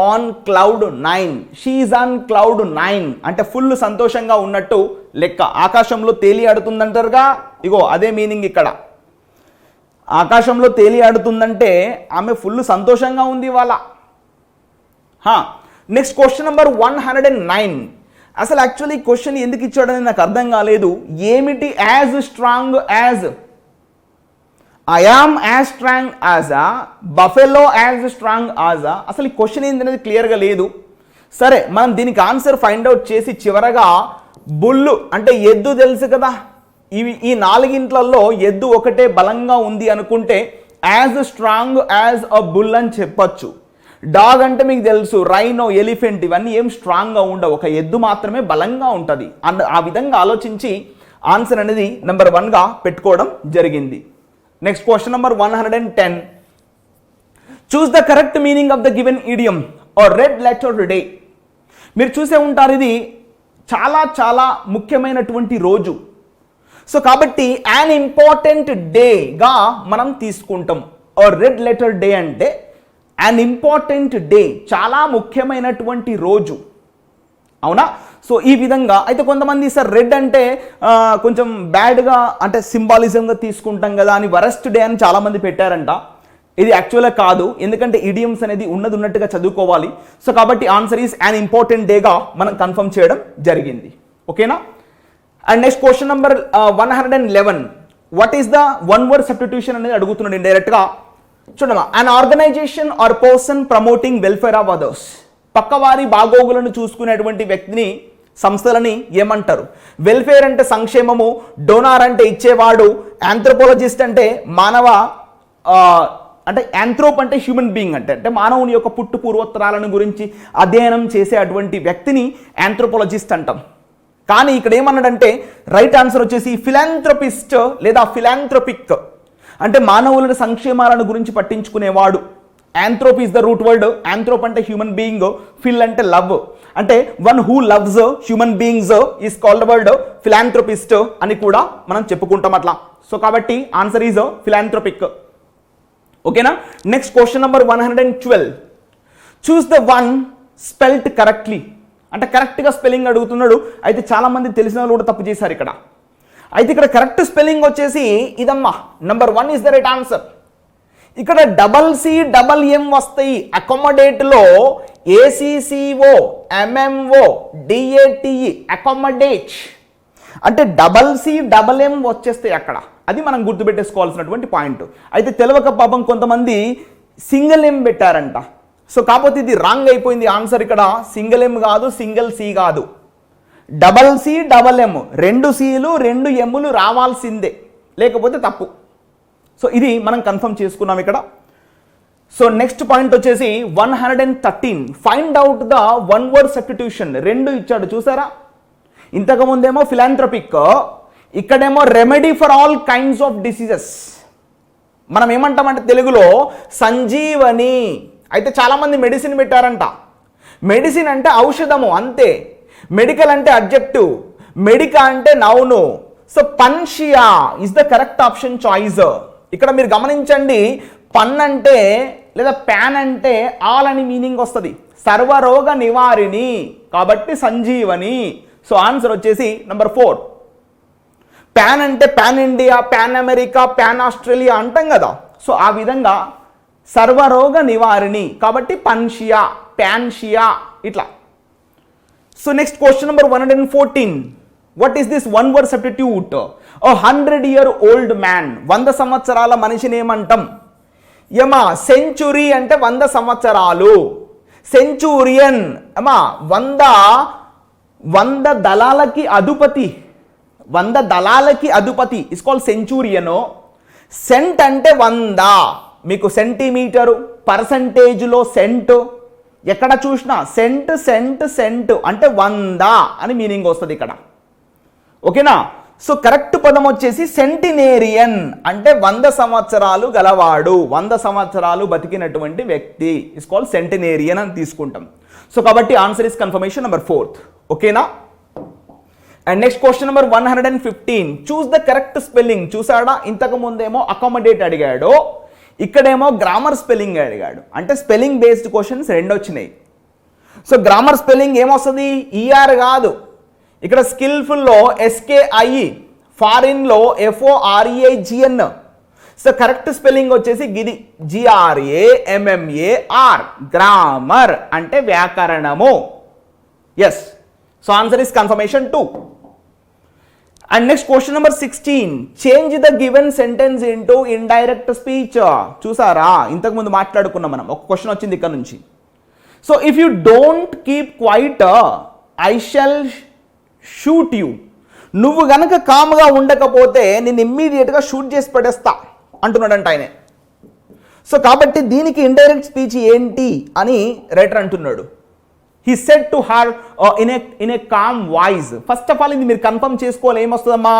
Speaker 1: on cloud 9. She is on cloud 9 అంటే full సంతోషంగా ఉన్నట్టు లెక్క. ఆకాశంలో తేలి ఆడుతుందంటారుగా, ఇగో అదే మీనింగ్ ఇక్కడ. ఆకాశంలో తేలి ఆడుతుందంటే ఆమె ఫుల్ సంతోషంగా ఉంది ఇవాళ. Next question number 109. అసలు యాక్చువల్లీ క్వశ్చన్ ఎందుకు ఇచ్చాడని నాకు అర్థం కాలేదు. ఏమిటి as strong as? I am as strong as a, buffalo as strong as a, అసలు ఈ క్వశ్చన్ ఏంటనేది క్లియర్గా లేదు. సరే, మనం దీనికి ఆన్సర్ ఫైండ్ అవుట్ చేసి చివరగా బుల్లు అంటే ఎద్దు తెలుసు కదా, ఈ నాలుగింట్లలో ఎద్దు ఒకటే బలంగా ఉంది అనుకుంటే as strong as a bull అని చెప్పచ్చు. డాగ్ అంటే మీకు తెలుసు, రైనో, ఎలిఫెంట్ ఇవన్నీ ఏం స్ట్రాంగ్గా ఉండవు, ఒక ఎద్దు మాత్రమే బలంగా ఉంటుంది. ఆ విధంగా ఆలోచించి ఆన్సర్ అనేది నెంబర్ 1గా పెట్టుకోవడం జరిగింది. Next question number 110. Choose the correct meaning of the given idiom or red letter day. మీరు చూసే ఉంటారు, ఇది చాలా చాలా ముఖ్యమైనటువంటి రోజు. సో కాబట్టి యాన్ ఇంపార్టెంట్ డేగా మనం తీసుకుంటాం. ఆర్ రెడ్ లెటర్ డే అంటే యాన్ ఇంపార్టెంట్ డే, చాలా ముఖ్యమైనటువంటి రోజు, అవునా? సో ఈ విధంగా అయితే కొంతమంది సార్ రెడ్ అంటే కొంచెం బ్యాడ్గా అంటే సింబాలిజంగా తీసుకుంటాం కదా అని వరస్ట్ డే అని చాలామంది పెట్టారంట. ఇది యాక్చువల్గా కాదు, ఎందుకంటే ఇడియమ్స్ అనేది ఉన్నట్టుగా చదువుకోవాలి. సో కాబట్టి ఆన్సర్ ఈస్ యాన్ ఇంపార్టెంట్ డేగా మనం కన్ఫర్మ్ చేయడం జరిగింది. ఓకేనా? And next question number 111. What is the one word substitution అనేది అడుగుతున్నాడు ఇండైరెక్ట్గా. చూడమ్మా, an organisation or person promoting welfare of others. పక్కవారి బాగోగులను చూసుకునేటువంటి వ్యక్తిని, సంస్థలని ఏమంటారు? వెల్ఫేర్ అంటే సంక్షేమము, డోనార్ అంటే ఇచ్చేవాడు, ఆంథ్రోపోలజిస్ట్ అంటే మానవ అంటే యాంథ్రోప్ అంటే హ్యూమన్ బీయింగ్ అంటే మానవుని యొక్క పుట్టు పూర్వోత్తరాలను గురించి అధ్యయనం చేసే అటువంటి వ్యక్తిని ఆంథ్రోపోలజిస్ట్ అంటాం. కానీ ఇక్కడ ఏమన్నాడంటే రైట్ ఆన్సర్ వచ్చేసి ఫిలాంథ్రోపిస్ట్ లేదా ఫిలాంథ్రోపిక్ అంటే మానవుల సంక్షేమాలను గురించి పట్టించుకునేవాడు. యాంథ్రోప్ ఈస్ ద రూట్ వర్డ్. యాంథ్రోప్ అంటే హ్యూమన్ బీయింగ్, ఫిల్ అంటే లవ్, అంటే one who loves human beings is called word philanthropist అని కూడా మనం చెప్పుకుంటాం అట్లా. సో కాబట్టి ఆన్సర్ ఈజ్ ఫిలాంథ్రోపిక్. ఓకేనా? Next question number 112. Choose the one spelt correctly. అంటే కరెక్ట్గా స్పెల్లింగ్ అడుగుతున్నాడు. అయితే చాలామంది తెలిసిన వాళ్ళు కూడా తప్పు చేశారు ఇక్కడ. అయితే ఇక్కడ కరెక్ట్ స్పెల్లింగ్ వచ్చేసి ఇదమ్మా, number 1 is the right answer. ఇక్కడ CCM వస్తాయి. అకామడేట్లో ACCO MMO DATE అకామడేట్ అంటే CCM వచ్చేస్తాయి అక్కడ. అది మనం గుర్తుపెట్టేసుకోవాల్సినటువంటి పాయింట్. అయితే తెలియక పాపం కొంతమంది సింగిల్ ఎం పెట్టారంట. సో కాకపోతే ఇది రాంగ్ అయిపోయింది ఆన్సర్. ఇక్కడ సింగిల్ ఎం కాదు, సింగిల్ సి కాదు, CCM, 2 Cలు 2 Mలు రావాల్సిందే, లేకపోతే తప్పు. సో ఇది మనం కన్ఫర్మ్ చేసుకున్నాం ఇక్కడ. సో నెక్స్ట్ పాయింట్ వచ్చేసి 113. Find out the one word substitution. 2 ఇచ్చాడు చూసారా. ఇంతకుముందేమో ఫిలాంథ్రోపిక్, ఇక్కడేమో remedy for all kinds of diseases. మనం ఏమంటామంటే తెలుగులో సంజీవని. అయితే చాలామంది మెడిసిన్ పెట్టారంట. మెడిసిన్ అంటే ఔషధము అంతే, మెడికల్ అంటే అడ్జెక్టివ్, మెడికా అంటే noun. So panacea is the correct option choice. ఇక్కడ మీరు గమనించండి, పన్ అంటే లేదా ప్యాన్ అంటే ఆల్ అని మీనింగ్ వస్తుంది, సర్వరోగ నివారిణి కాబట్టి సంజీవని. సో ఆన్సర్ వచ్చేసి నెంబర్ 4. ప్యాన్ అంటే pan India, pan America, pan Australia అంటాం కదా. సో ఆ విధంగా సర్వరోగ నివారిణి కాబట్టి పన్షియా, ప్యాన్షియా ఇట్లా. So next question number 114. What is this one word substitute? 100-year-old man. 100 సంవత్సరాల మనిషిని ఏమంటాం? యమా సెంచురీ అంటే 100 సంవత్సరాలు. సెంచూరియన్ అమ్మా 100 దళాలకి అధిపతి. 100 దళాలకి అధిపతి ఇస్ కాల్డ్ సెంచూరియను. సెంట్ అంటే 100. మీకు సెంటీమీటరు, పర్సంటేజ్లో సెంట్, ఎక్కడ చూసినా సెంట్ సెంట్ సెంట్ అంటే 100 అని మీనింగ్ వస్తుంది ఇక్కడ. ఓకేనా? సో కరెక్ట్ పదం వచ్చేసి సెంటినేరియన్ అంటే 100 సంవత్సరాలు గలవాడు, 100 సంవత్సరాలు బతికినటువంటి వ్యక్తి ఇస్ కాల్డ్ సెంటినేరియన్ అని తీసుకుంటాం. సో కాబట్టి answer is confirmation number 4th. ఓకేనా? And next question number 115. Choose the correct spelling. చూసాడా, ఇంతకు ముందేమో అకామడేట్ అడిగాడు, ఇక్కడేమో గ్రామర్ స్పెల్లింగ్ అడిగాడు. అంటే స్పెల్లింగ్ బేస్డ్ క్వశ్చన్స్ 2 వచ్చినాయి. సో గ్రామర్ స్పెల్లింగ్ ఏమొస్తుంది? ER కాదు. ఇక్కడ స్కిల్ఫుల్లో SKI, ఫారిన్లో FOREIGN, సో కరెక్ట్ స్పెల్లింగ్ వచ్చేసి గిది GRAMMAR, గ్రామర్ అంటే వ్యాకరణము. Yes, so answer is confirmation 2. And next question number 16, change the given sentence into indirect speech. చూసారా, ఇంతకుముందు మాట్లాడుకున్నాం మనం, ఒక క్వశ్చన్ వచ్చింది ఇక్కడ నుంచి. So if you don't keep quiet I shall shoot you. నువ్వు గనక కామ్గా ఉండకపోతే నేను ఇమ్మీడియట్గా షూట్ చేసి పడేస్తా అంటున్నాడంట ఆయనే. సో కాబట్టి దీనికి ఇండైరెక్ట్ స్పీచ్ ఏంటి అని రైటర్ అంటున్నాడు. He said to her in a calm voice. First of all ఇది మీరు కన్ఫర్మ్ చేసుకోవాలి, ఏమొస్తుందమ్మా,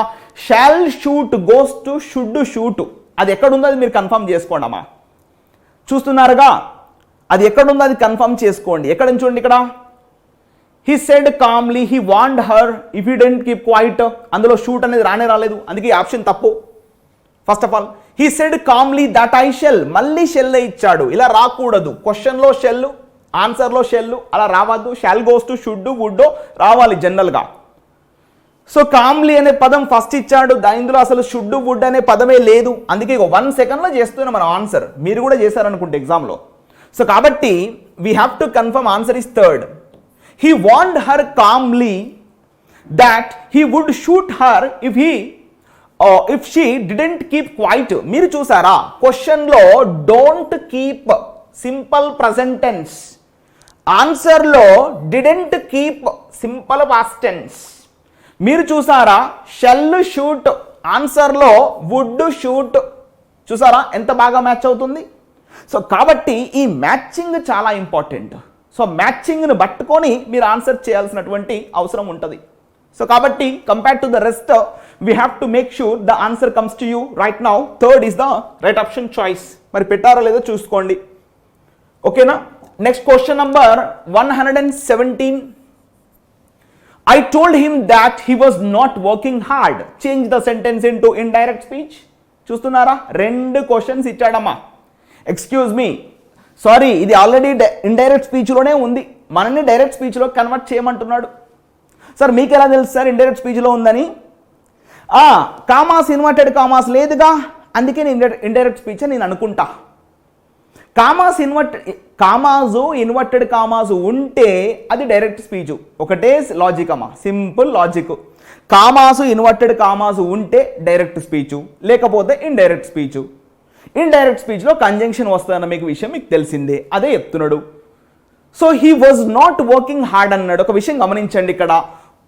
Speaker 1: shall shoot goes to should shoot. అది ఎక్కడుందో అది మీరు కన్ఫర్మ్ చేసుకోండి అమ్మా. చూస్తున్నారుగా, అది ఎక్కడుందో అది కన్ఫర్మ్ చేసుకోండి. ఎక్కడ చూడండి, ఇక్కడ he said calmly he warned her if you don't keep quiet. అందులో షూట్ అనేది రాలేదు, అందుకే ఈ ఆప్షన్ తప్పు. First of all he said calmly that I shall, మళ్ళీ షెల్ ఇచ్చాడు, ఇలా రాకూడదు. క్వశ్చన్లో షెల్, ఆన్సర్లో షెల్, అలా రావద్దు. Shall goes to should would రావాలి జనరల్గా. సో కామ్లీ అనే పదం ఫస్ట్ ఇచ్చాడు, ఇందులో అసలు షుడ్ వుడ్ అనే పదమే లేదు. అందుకే 1 సెకండ్లో చేస్తున్నాం మనం ఆన్సర్. మీరు కూడా చేశారనుకుంటే ఎగ్జామ్లో. సో కాబట్టి we have to confirm answer is 3rd. He warned her calmly that he would shoot her if she didn't keep quiet. మీరు చూసారా, క్వశ్చన్లో don't keep simple present tense, ఆన్సర్లో didn't keep simple past tense. మీరు చూసారా, shall shoot, ఆన్సర్లో would shoot. చూసారా ఎంత బాగా మ్యాచ్ అవుతుంది. సో కాబట్టి ఈ మ్యాచింగ్ చాలా ఇంపార్టెంట్. సో మ్యాచింగ్ను పట్టుకొని మీరు ఆన్సర్ చేయాల్సినటువంటి అవసరం ఉంటుంది. సో కాబట్టి compare to the rest we have to make sure the answer comes to you right now. 3rd is the right option choice. మరి పెట్టారో లేదో చూసుకోండి, ఓకేనా. Next question number 117, I told him that he was not working hard. Change the sentence into indirect speech. చూస్తున్నారా, 2 questions ఇచ్చాడమ్మా. Excuse me, sorry, ఇది already indirect స్పీచ్లోనే ఉంది, మనల్ని direct స్పీచ్లో convert చేయమంటున్నాడు. సార్ మీకు ఎలా తెలుసు సార్ ఇండైరెక్ట్ స్పీచ్లో ఉందని? కామాస్, ఇన్వర్టెడ్ కామాస్ లేదుగా, అందుకే నేను ఇండైరెక్ట్ స్పీచ్ నేను అనుకుంటా. కామాసు ఇన్వర్టెడ్ కామాసు ఉంటే అది డైరెక్ట్ స్పీచ్. ఒకటే లాజిక్ అమ్మా, simple logic. Commas inverted commas ఉంటే డైరెక్ట్ స్పీచ్, లేకపోతే ఇండైరెక్ట్ స్పీచ్. ఇండైరెక్ట్ స్పీచ్లో కంజంక్షన్ వస్తుందన్న మీకు విషయం మీకు తెలిసిందే, అదే చెప్తున్నాడు. So he was not working hard అన్నాడు. ఒక విషయం గమనించండి, ఇక్కడ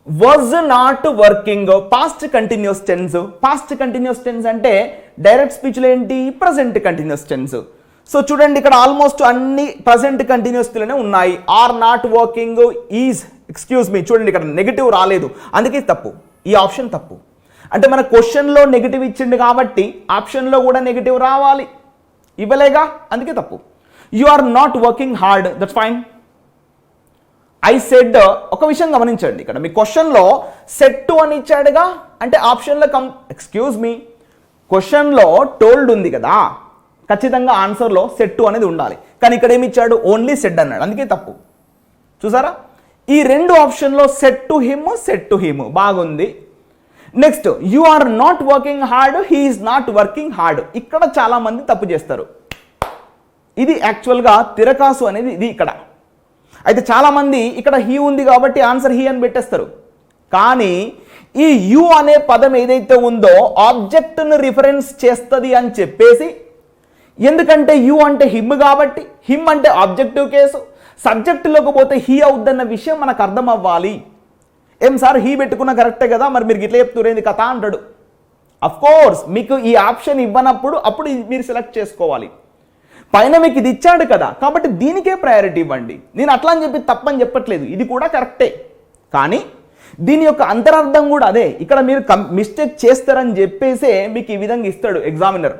Speaker 1: was not working past continuous tense. Past continuous tense అంటే డైరెక్ట్ స్పీచ్లో ఏంటి, ప్రజెంట్ కంటిన్యూస్ టెన్స్. సో చూడండి, ఇక్కడ ఆల్మోస్ట్ అన్ని ప్రజెంట్ కంటిన్యూస్లోనే ఉన్నాయి. Are not working, is, excuse me, చూడండి ఇక్కడ నెగిటివ్ రాలేదు, అందుకే తప్పు. ఈ ఆప్షన్ తప్పు. అంటే మన క్వశ్చన్లో నెగిటివ్ ఇచ్చిండు కాబట్టి ఆప్షన్లో కూడా నెగిటివ్ రావాలి, ఇవ్వలేగా, అందుకే తప్పు. You are not working hard, that's fine. I said, ఒక విషయం గమనించండి, ఇక్కడ మీ క్వశ్చన్లో సెట్ అని ఇచ్చాడుగా, అంటే ఆప్షన్లో ఎక్స్క్యూజ్ మీ, క్వశ్చన్లో టోల్డ్ ఉంది కదా, ఖచ్చితంగా ఆన్సర్లో సెట్ అనేది ఉండాలి. కానీ ఇక్కడ ఏమి ఇచ్చాడు, ఓన్లీ సెడ్ అన్నాడు, అందుకే తప్పు. చూసారా, ఈ 2 ఆప్షన్లో సెట్ టు హిమ్ బాగుంది. Next, you are not working hard, he is not working hard. ఇక్కడ చాలా మంది తప్పు చేస్తారు. ఇది యాక్చువల్గా తిరకాసు అనేది ఇది ఇక్కడ. అయితే చాలామంది ఇక్కడ హీ ఉంది కాబట్టి ఆన్సర్ హీ అని పెట్టేస్తారు. కానీ ఈ యు అనే పదం ఏదైతే ఉందో ఆబ్జెక్ట్ను రిఫరెన్స్ చేస్తుంది అని చెప్పేసి, ఎందుకంటే యు అంటే హిమ్ కాబట్టి, హిమ్ అంటే ఆబ్జెక్టివ్ కేసు, సబ్జెక్టులోకి పోతే హీ అవుద్దన్న విషయం మనకు అర్థం అవ్వాలి. ఏం సార్ హీ పెట్టుకున్న కరెక్టే కదా, మరి మీరు ఇట్లా చెప్తురేంది కథ అంటాడు. అఫ్ కోర్స్ మీకు ఈ ఆప్షన్ ఇవ్వనప్పుడు అప్పుడు మీరు సెలెక్ట్ చేసుకోవాలి. పైన మీకు ఇది ఇచ్చాడు కదా, కాబట్టి దీనికే ప్రయారిటీ ఇవ్వండి. నేను అట్లా అని చెప్పి తప్పని చెప్పట్లేదు, ఇది కూడా కరెక్టే. కానీ దీని యొక్క అంతరార్థం కూడా అదే. ఇక్కడ మీరు మిస్టేక్ చేస్తారని చెప్పేసే మీకు ఈ విధంగా ఇస్తాడు ఎగ్జామినర్.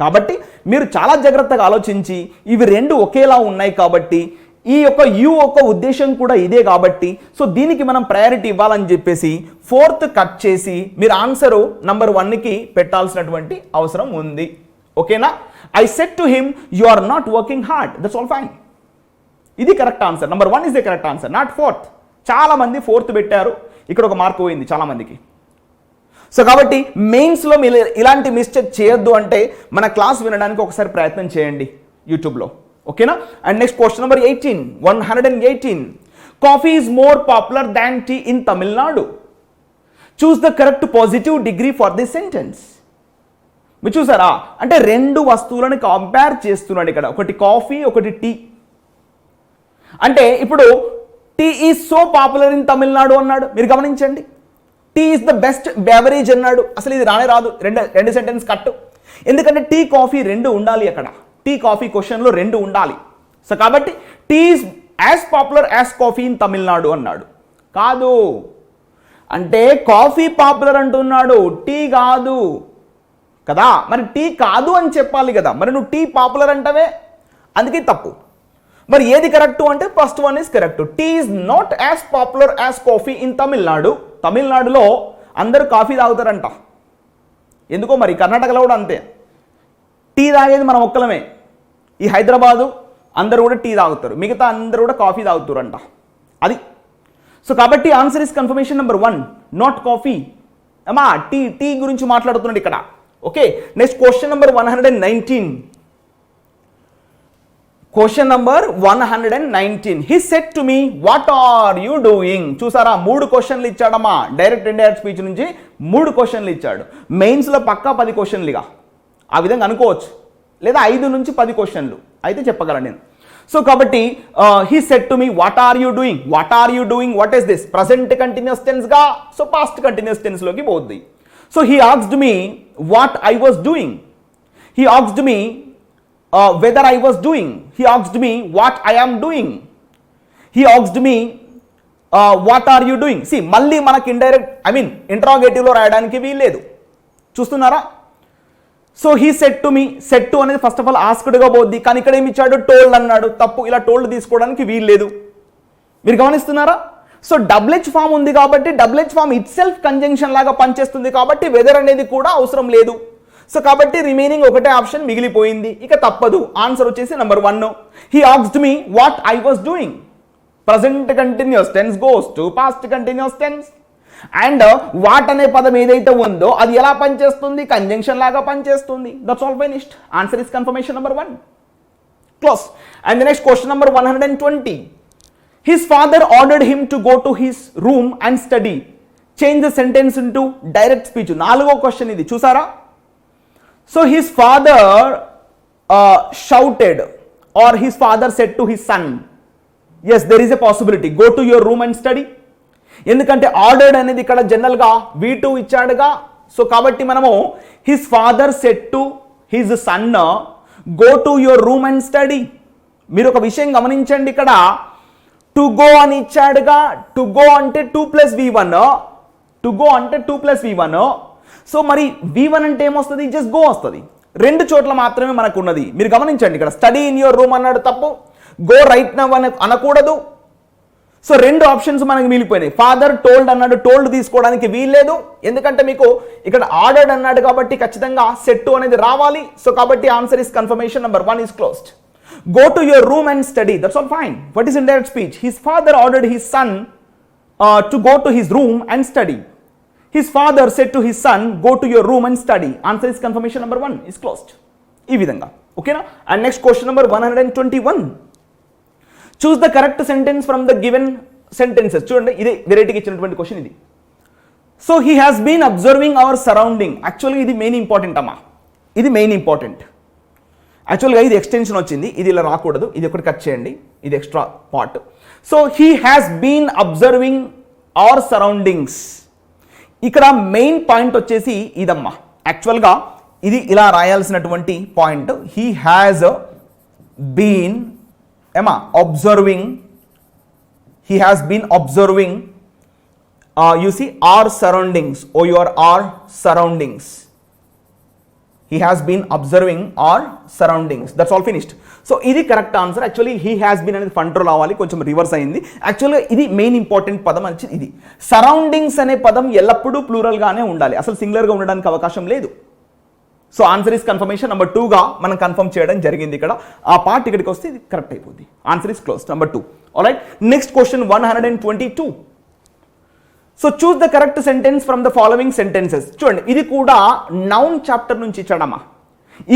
Speaker 1: కాబట్టి మీరు చాలా జాగ్రత్తగా ఆలోచించి, ఇవి 2 ఒకేలా ఉన్నాయి కాబట్టి, ఈ యొక్క యు యొక్క ఉద్దేశం కూడా ఇదే కాబట్టి, సో దీనికి మనం ప్రయారిటీ ఇవ్వాలని చెప్పేసి 4th కట్ చేసి మీరు ఆన్సరు నంబర్ 1కి పెట్టాల్సినటువంటి అవసరం ఉంది. ఓకేనా. I said to him you are not working hard, that's all fine. ఇది correct answer. Number 1 is the correct answer, not 4th. చాలా మంది 4th పెట్టారు, ఇక్కడ ఒక మార్క్ పోయింది చాలా మందికి. సో కాబట్టి మెయిన్స్లో మీరు ఇలాంటి మిస్టేక్ చేయొద్దు అంటే మన క్లాస్ వినడానికి ఒకసారి ప్రయత్నం చేయండి యూట్యూబ్లో, ఓకేనా. And next question number 118. Coffee is more popular than tea in Tamil Nadu. Choose the correct positive degree for this sentence. మీరు చూసారా, అంటే రెండు వస్తువులను కంపేర్ చేస్తున్నాడు ఇక్కడ, ఒకటి కాఫీ ఒకటి టీ. అంటే ఇప్పుడు tea is so popular in Tamil Nadu అన్నాడు, మీరు గమనించండి. Tea is the best beverage అన్నాడు, అసలు ఇది రానే రాదు, రెండు సెంటెన్స్ కట్. ఎందుకంటే టీ కాఫీ రెండు ఉండాలి అక్కడ, టీ కాఫీ క్వశ్చన్లో రెండు ఉండాలి. సో కాబట్టి tea is as popular as coffee in Tamil Nadu అన్నాడు. కాదు, అంటే కాఫీ పాపులర్ అంటున్నాడు, టీ కాదు కదా. మరి టీ కాదు అని చెప్పాలి కదా, మరి నువ్వు టీ పాపులర్ అంటావే, అందుకే తప్పు. మరి ఏది కరెక్ట్ అంటే first one is correct. Tea is not as popular as coffee in Tamil Nadu. తమిళనాడులో అందరూ కాఫీ తాగుతారంట, ఎందుకో మరి కర్ణాటకలో కూడా అంతే. టీ తాగేది మనం ఒక్కలమే, ఈ హైదరాబాదు అందరూ కూడా టీ తాగుతారు, మిగతా అందరూ కూడా కాఫీ తాగుతారంట, అది. సో కాబట్టి answer is confirmation number 1, not coffee. అమ్మా టీ గురించి మాట్లాడుతున్నాడు ఇక్కడ, okay. Next question number 119. Question number 119. He said to me what are you doing. చూసారా, 3 క్వశ్చన్లు ఇచ్చాడమ్మా, డైరెక్ట్ ఇండైరెక్ట్ స్పీచ్ నుంచి 3 క్వశ్చన్లు ఇచ్చాడు. మెయిన్స్లో పక్కా 10 క్వశ్చన్లుగా ఆ విధంగా అనుకోవచ్చు, లేదా 5 నుంచి 10 క్వశ్చన్లు అయితే చెప్పగలను నేను. సో కాబట్టి he said to me what are you doing. What are you doing, what is this? Present continuous టెన్స్గా, సో పాస్ట్ కంటిన్యూస్ టెన్స్లోకి పోద్ది. So he asked me what I was doing. He asked me whether I was doing. He asked me what I am doing. He asked me what are you doing. See, మళ్ళీ మనకి indirect ఇంట్రాగేటివ్లో రాయడానికి వీల్లేదు, చూస్తున్నారా. So he set to me, set to అనేది first of all ఆస్క్డ్గా పోద్ది, కానీ ఇక్కడ ఏమి ఇచ్చాడు, టోల్డ్ అన్నాడు, తప్పు. ఇలా టోల్డ్ తీసుకోవడానికి వీల్లేదు, మీరు గమనిస్తున్నారా. సో డబ్ల్యూహెచ్ ఫామ్ ఉంది కాబట్టి WH form itself conjunction లాగా పనిచేస్తుంది కాబట్టి వెదర్ అనేది కూడా అవసరం లేదు. సో కాబట్టి రిమైనింగ్ ఒకటే ఆప్షన్ మిగిలిపోయింది, ఇక తప్పదు. ఆన్సర్ వచ్చేసి number 1. He asked me what I was doing. Present continuous tense goes to past continuous tense. And what అనే పదం ఏదైతే ఉందో అది ఎలా పనిచేస్తుంది, కంజంక్షన్ లాగా పనిచేస్తుంది. That's all finished. Answer is confirmation number 1. Close. And next question number 120. His father ordered him to go to his room and study. Change the sentence into direct speech. 4వ క్వశ్చన్ ఇది, చూసారా. So his father shouted, or his father said to his son. Yes, there is a possibility. Go to your room and study. ఎందుకంటే ordered అనేది ఇక్కడ జనరల్గా V2 ఇచ్చాడుగా. So కాబట్టి మనము his father said to his sun go to your room and study. మీరు ఒక విషయం గమనించండి, ఇక్కడ టు గో అని ఇచ్చాడుగా. టు గో అంటే 2+V1, టు గో అంటే 2+V1. సో మరి V1 అంటే ఏమొస్తుంది, జస్ట్ గో వస్తుంది. 2 చోట్ల మాత్రమే మనకు ఉన్నది, మీరు గమనించండి. ఇక్కడ స్టడీ ఇన్ యువర్ రూమ్ అన్నాడు, తప్పు. గో రైట్ నవ్ అనకూడదు. సో 2 ఆప్షన్స్ మనకి మిగిలిపోయినాయి. ఫాదర్ టోల్డ్ అన్నాడు, టోల్డ్ తీసుకోవడానికి వీల్లేదు, ఎందుకంటే మీకు ఇక్కడ ఆర్డర్డ్ అన్నాడు కాబట్టి ఖచ్చితంగా సెట్ టు అనేది రావాలి. సో కాబట్టి answer is confirmation number 1 is closed. Go to your room and study, that's all fine. What is indirect speech? His father ordered his son to go to his room and study. His father said to his son, go to your room and study. Answer is confirmation number 1 is closed. ఈ విధంగా, ఓకేనా. And next question number 121. Choose the correct sentence from the given sentences. చూడండి, ఇది వెరైటీకి ఇచ్చినటువంటి question ఇది. So he has been observing our surrounding. యాక్చువల్గా ఇది మెయిన్ ఇంపార్టెంట్ అమ్మా, ఇది మెయిన్ ఇంపార్టెంట్. యాక్చువల్గా ఇది ఎక్స్టెన్షన్ వచ్చింది, ఇది ఇలా రాకూడదు, ఇది ఒకటి కట్ చేయండి, ఇది extra part. So he has been observing our surroundings. ఇక్కడ మెయిన్ పాయింట్ వచ్చేసి ఇదమ్మా. యాక్చువల్గా ఇది ఇలా రాయాల్సినటువంటి point. He has been observing, he has been observing you see our surroundings, oh your our surroundings. He has been observing our surroundings. That's all finished. So ఇది correct answer. Actually he has been అనేది front row రావాలి, కొంచెం reverse అయింది. యాక్చువల్గా ఇది main important పదం అని ఇది. సరౌండింగ్స్ అనే పదం ఎల్లప్పుడూ ప్లూరల్గానే ఉండాలి, అసలు సింగులర్గా ఉండడానికి అవకాశం లేదు. So answer is confirmation number 2గా మనం కన్ఫర్మ్ చేయడం జరిగింది. ఇక్కడ ఆ పార్ట్ ఇక్కడికి వస్తే ఇది కరెక్ట్ అయిపోద్ది. Answer is close number 2. Alright, next question 122. So choose the correct sentence from the following sentences. చూడండి, ఇది కూడా నౌన్ చాప్టర్ నుంచి ఇచ్చాడమ్మా.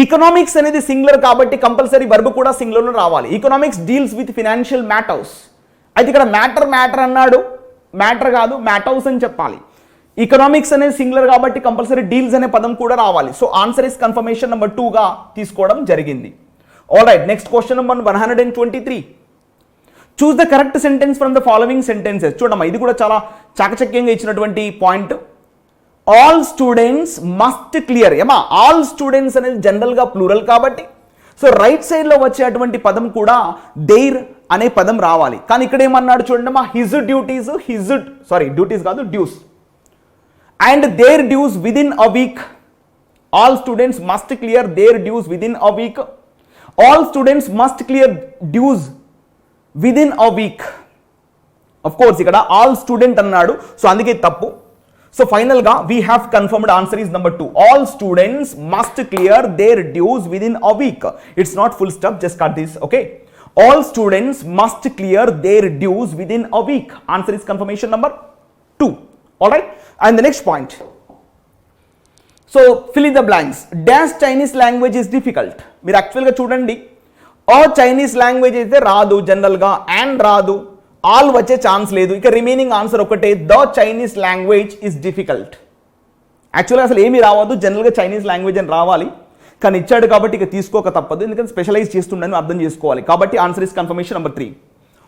Speaker 1: ఈకనామిక్స్ అనేది సింగులర్ కాబట్టి కంపల్సరీ వర్బ్ కూడా సింగులర్లో రావాలి. ఈకనామిక్స్ డీల్స్ విత్ ఫినాన్షియల్ మ్యాటర్స్. అయితే ఇక్కడ మ్యాటర్ అన్నాడు, మ్యాటర్ కాదు మ్యాటర్స్ అని చెప్పాలి. ఈకనామిక్స్ అనేది సింగులర్ కాబట్టి కంపల్సరీ డీల్స్ అనే పదం కూడా రావాలి. So answer is confirmation number 2గా తీసుకోవడం జరిగింది. All right, next question number 123. Choose the correct sentence from the following sentences. చూడమ్మా, ఇది కూడా చాలా చాకచక్యంగా ఇచ్చినటువంటి point. All students must clear. ఏమా, ఆల్ స్టూడెంట్స్ అనేది జనరల్గా ప్లూరల్ కాబట్టి సో రైట్ సైడ్లో వచ్చేటువంటి పదం కూడా దేర్ అనే పదం రావాలి. కానీ ఇక్కడ ఏమన్నాడు చూడండి అమ్మా, హిజ్ డ్యూటీస్, డ్యూటీస్ కాదు dues, and their dues within a week. All students must clear their dues within a week. All students must clear dues within a week. Of course ఇక్కడ all student అన్నాడు, so అందుకే తప్పు. సో final గా we have confirmed answer is number 2. All students must clear their dues within a week. It's not full stop, just cut this. Okay, all students must clear their dues within a week. Answer is confirmation number 2. All right, and the next point. So fill in the blanks. Dash Chinese language is difficult. మీరు యాక్చువల్గా చూడండి, Chinese language అయితే రాదు జనరల్గా, and రాదు, all వచ్చే chance లేదు. ఇక రిమైనింగ్ ఆన్సర్ ఒకటే, the Chinese language is difficult. యాక్చువల్గా అసలు ఏమీ రావద్దు, జనరల్గా చైనీస్ లాంగ్వేజ్ అని రావాలి, కానీ ఇచ్చాడు కాబట్టి ఇక తీసుకోక తప్పదు, ఎందుకంటే స్పెషలైజ్ చేస్తుండని అర్థం చేసుకోవాలి. కాబట్టి answer is confirmation number 3.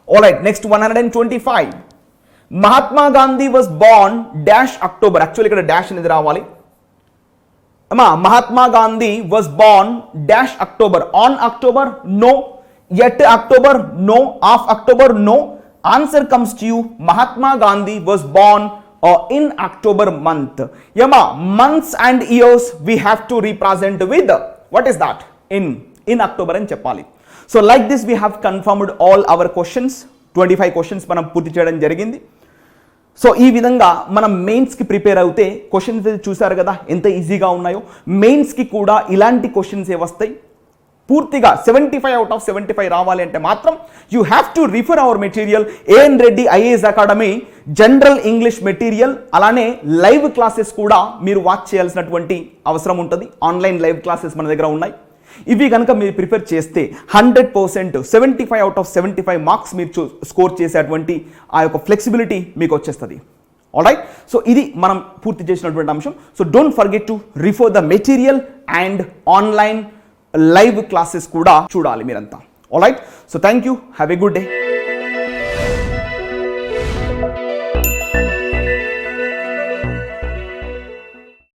Speaker 1: All right, next 125. Mahatma Gandhi was born dash October. Actual ఇక్కడ డాష్ అనేది రావాలి. Mahatma Gandhi was born dash October. On October no, at October no, of October no. Answer comes to you, Mahatma Gandhi was born in October month. Yama, months and years we have to represent with, what is that? In October అని చెప్పాలి. So like this we have confirmed all our questions. 25 questions మనం పూర్తి చేయడం జరిగింది. So ఈ విధంగా మనం మెయిన్స్కి ప్రిపేర్ అవుతే క్వశ్చన్స్ చూసారు కదా ఎంత ఈజీగా ఉన్నాయో. మెయిన్స్కి కూడా ఇలాంటి క్వశ్చన్స్ ఏ వస్తాయి, పూర్తిగా 75 out of 75 రావాలి అంటే మాత్రం you have to refer our material AN Reddy IAS academy general English material. అలానే లైవ్ క్లాసెస్ కూడా మీరు వాచ్ చేయాల్సినటువంటి అవసరం ఉంటుంది. ఆన్లైన్ లైవ్ క్లాసెస్ మన దగ్గర ఉన్నాయి. ఇవి కనుక మీరు ప్రిపేర్ చేస్తే 100% 75 out of 75 మార్క్స్ మీరు స్కోర్ చేసేటువంటి ఆ యొక్క ఫ్లెక్సిబిలిటీ మీకు వచ్చేస్తుంది. ఆల్ రైట్, సో ఇది మనం పూర్తి చేసినటువంటి అంశం. So don't forget to refer the material and online live classes కూడా చూడాలి మీరంతా. All right, so thank you, have a good day.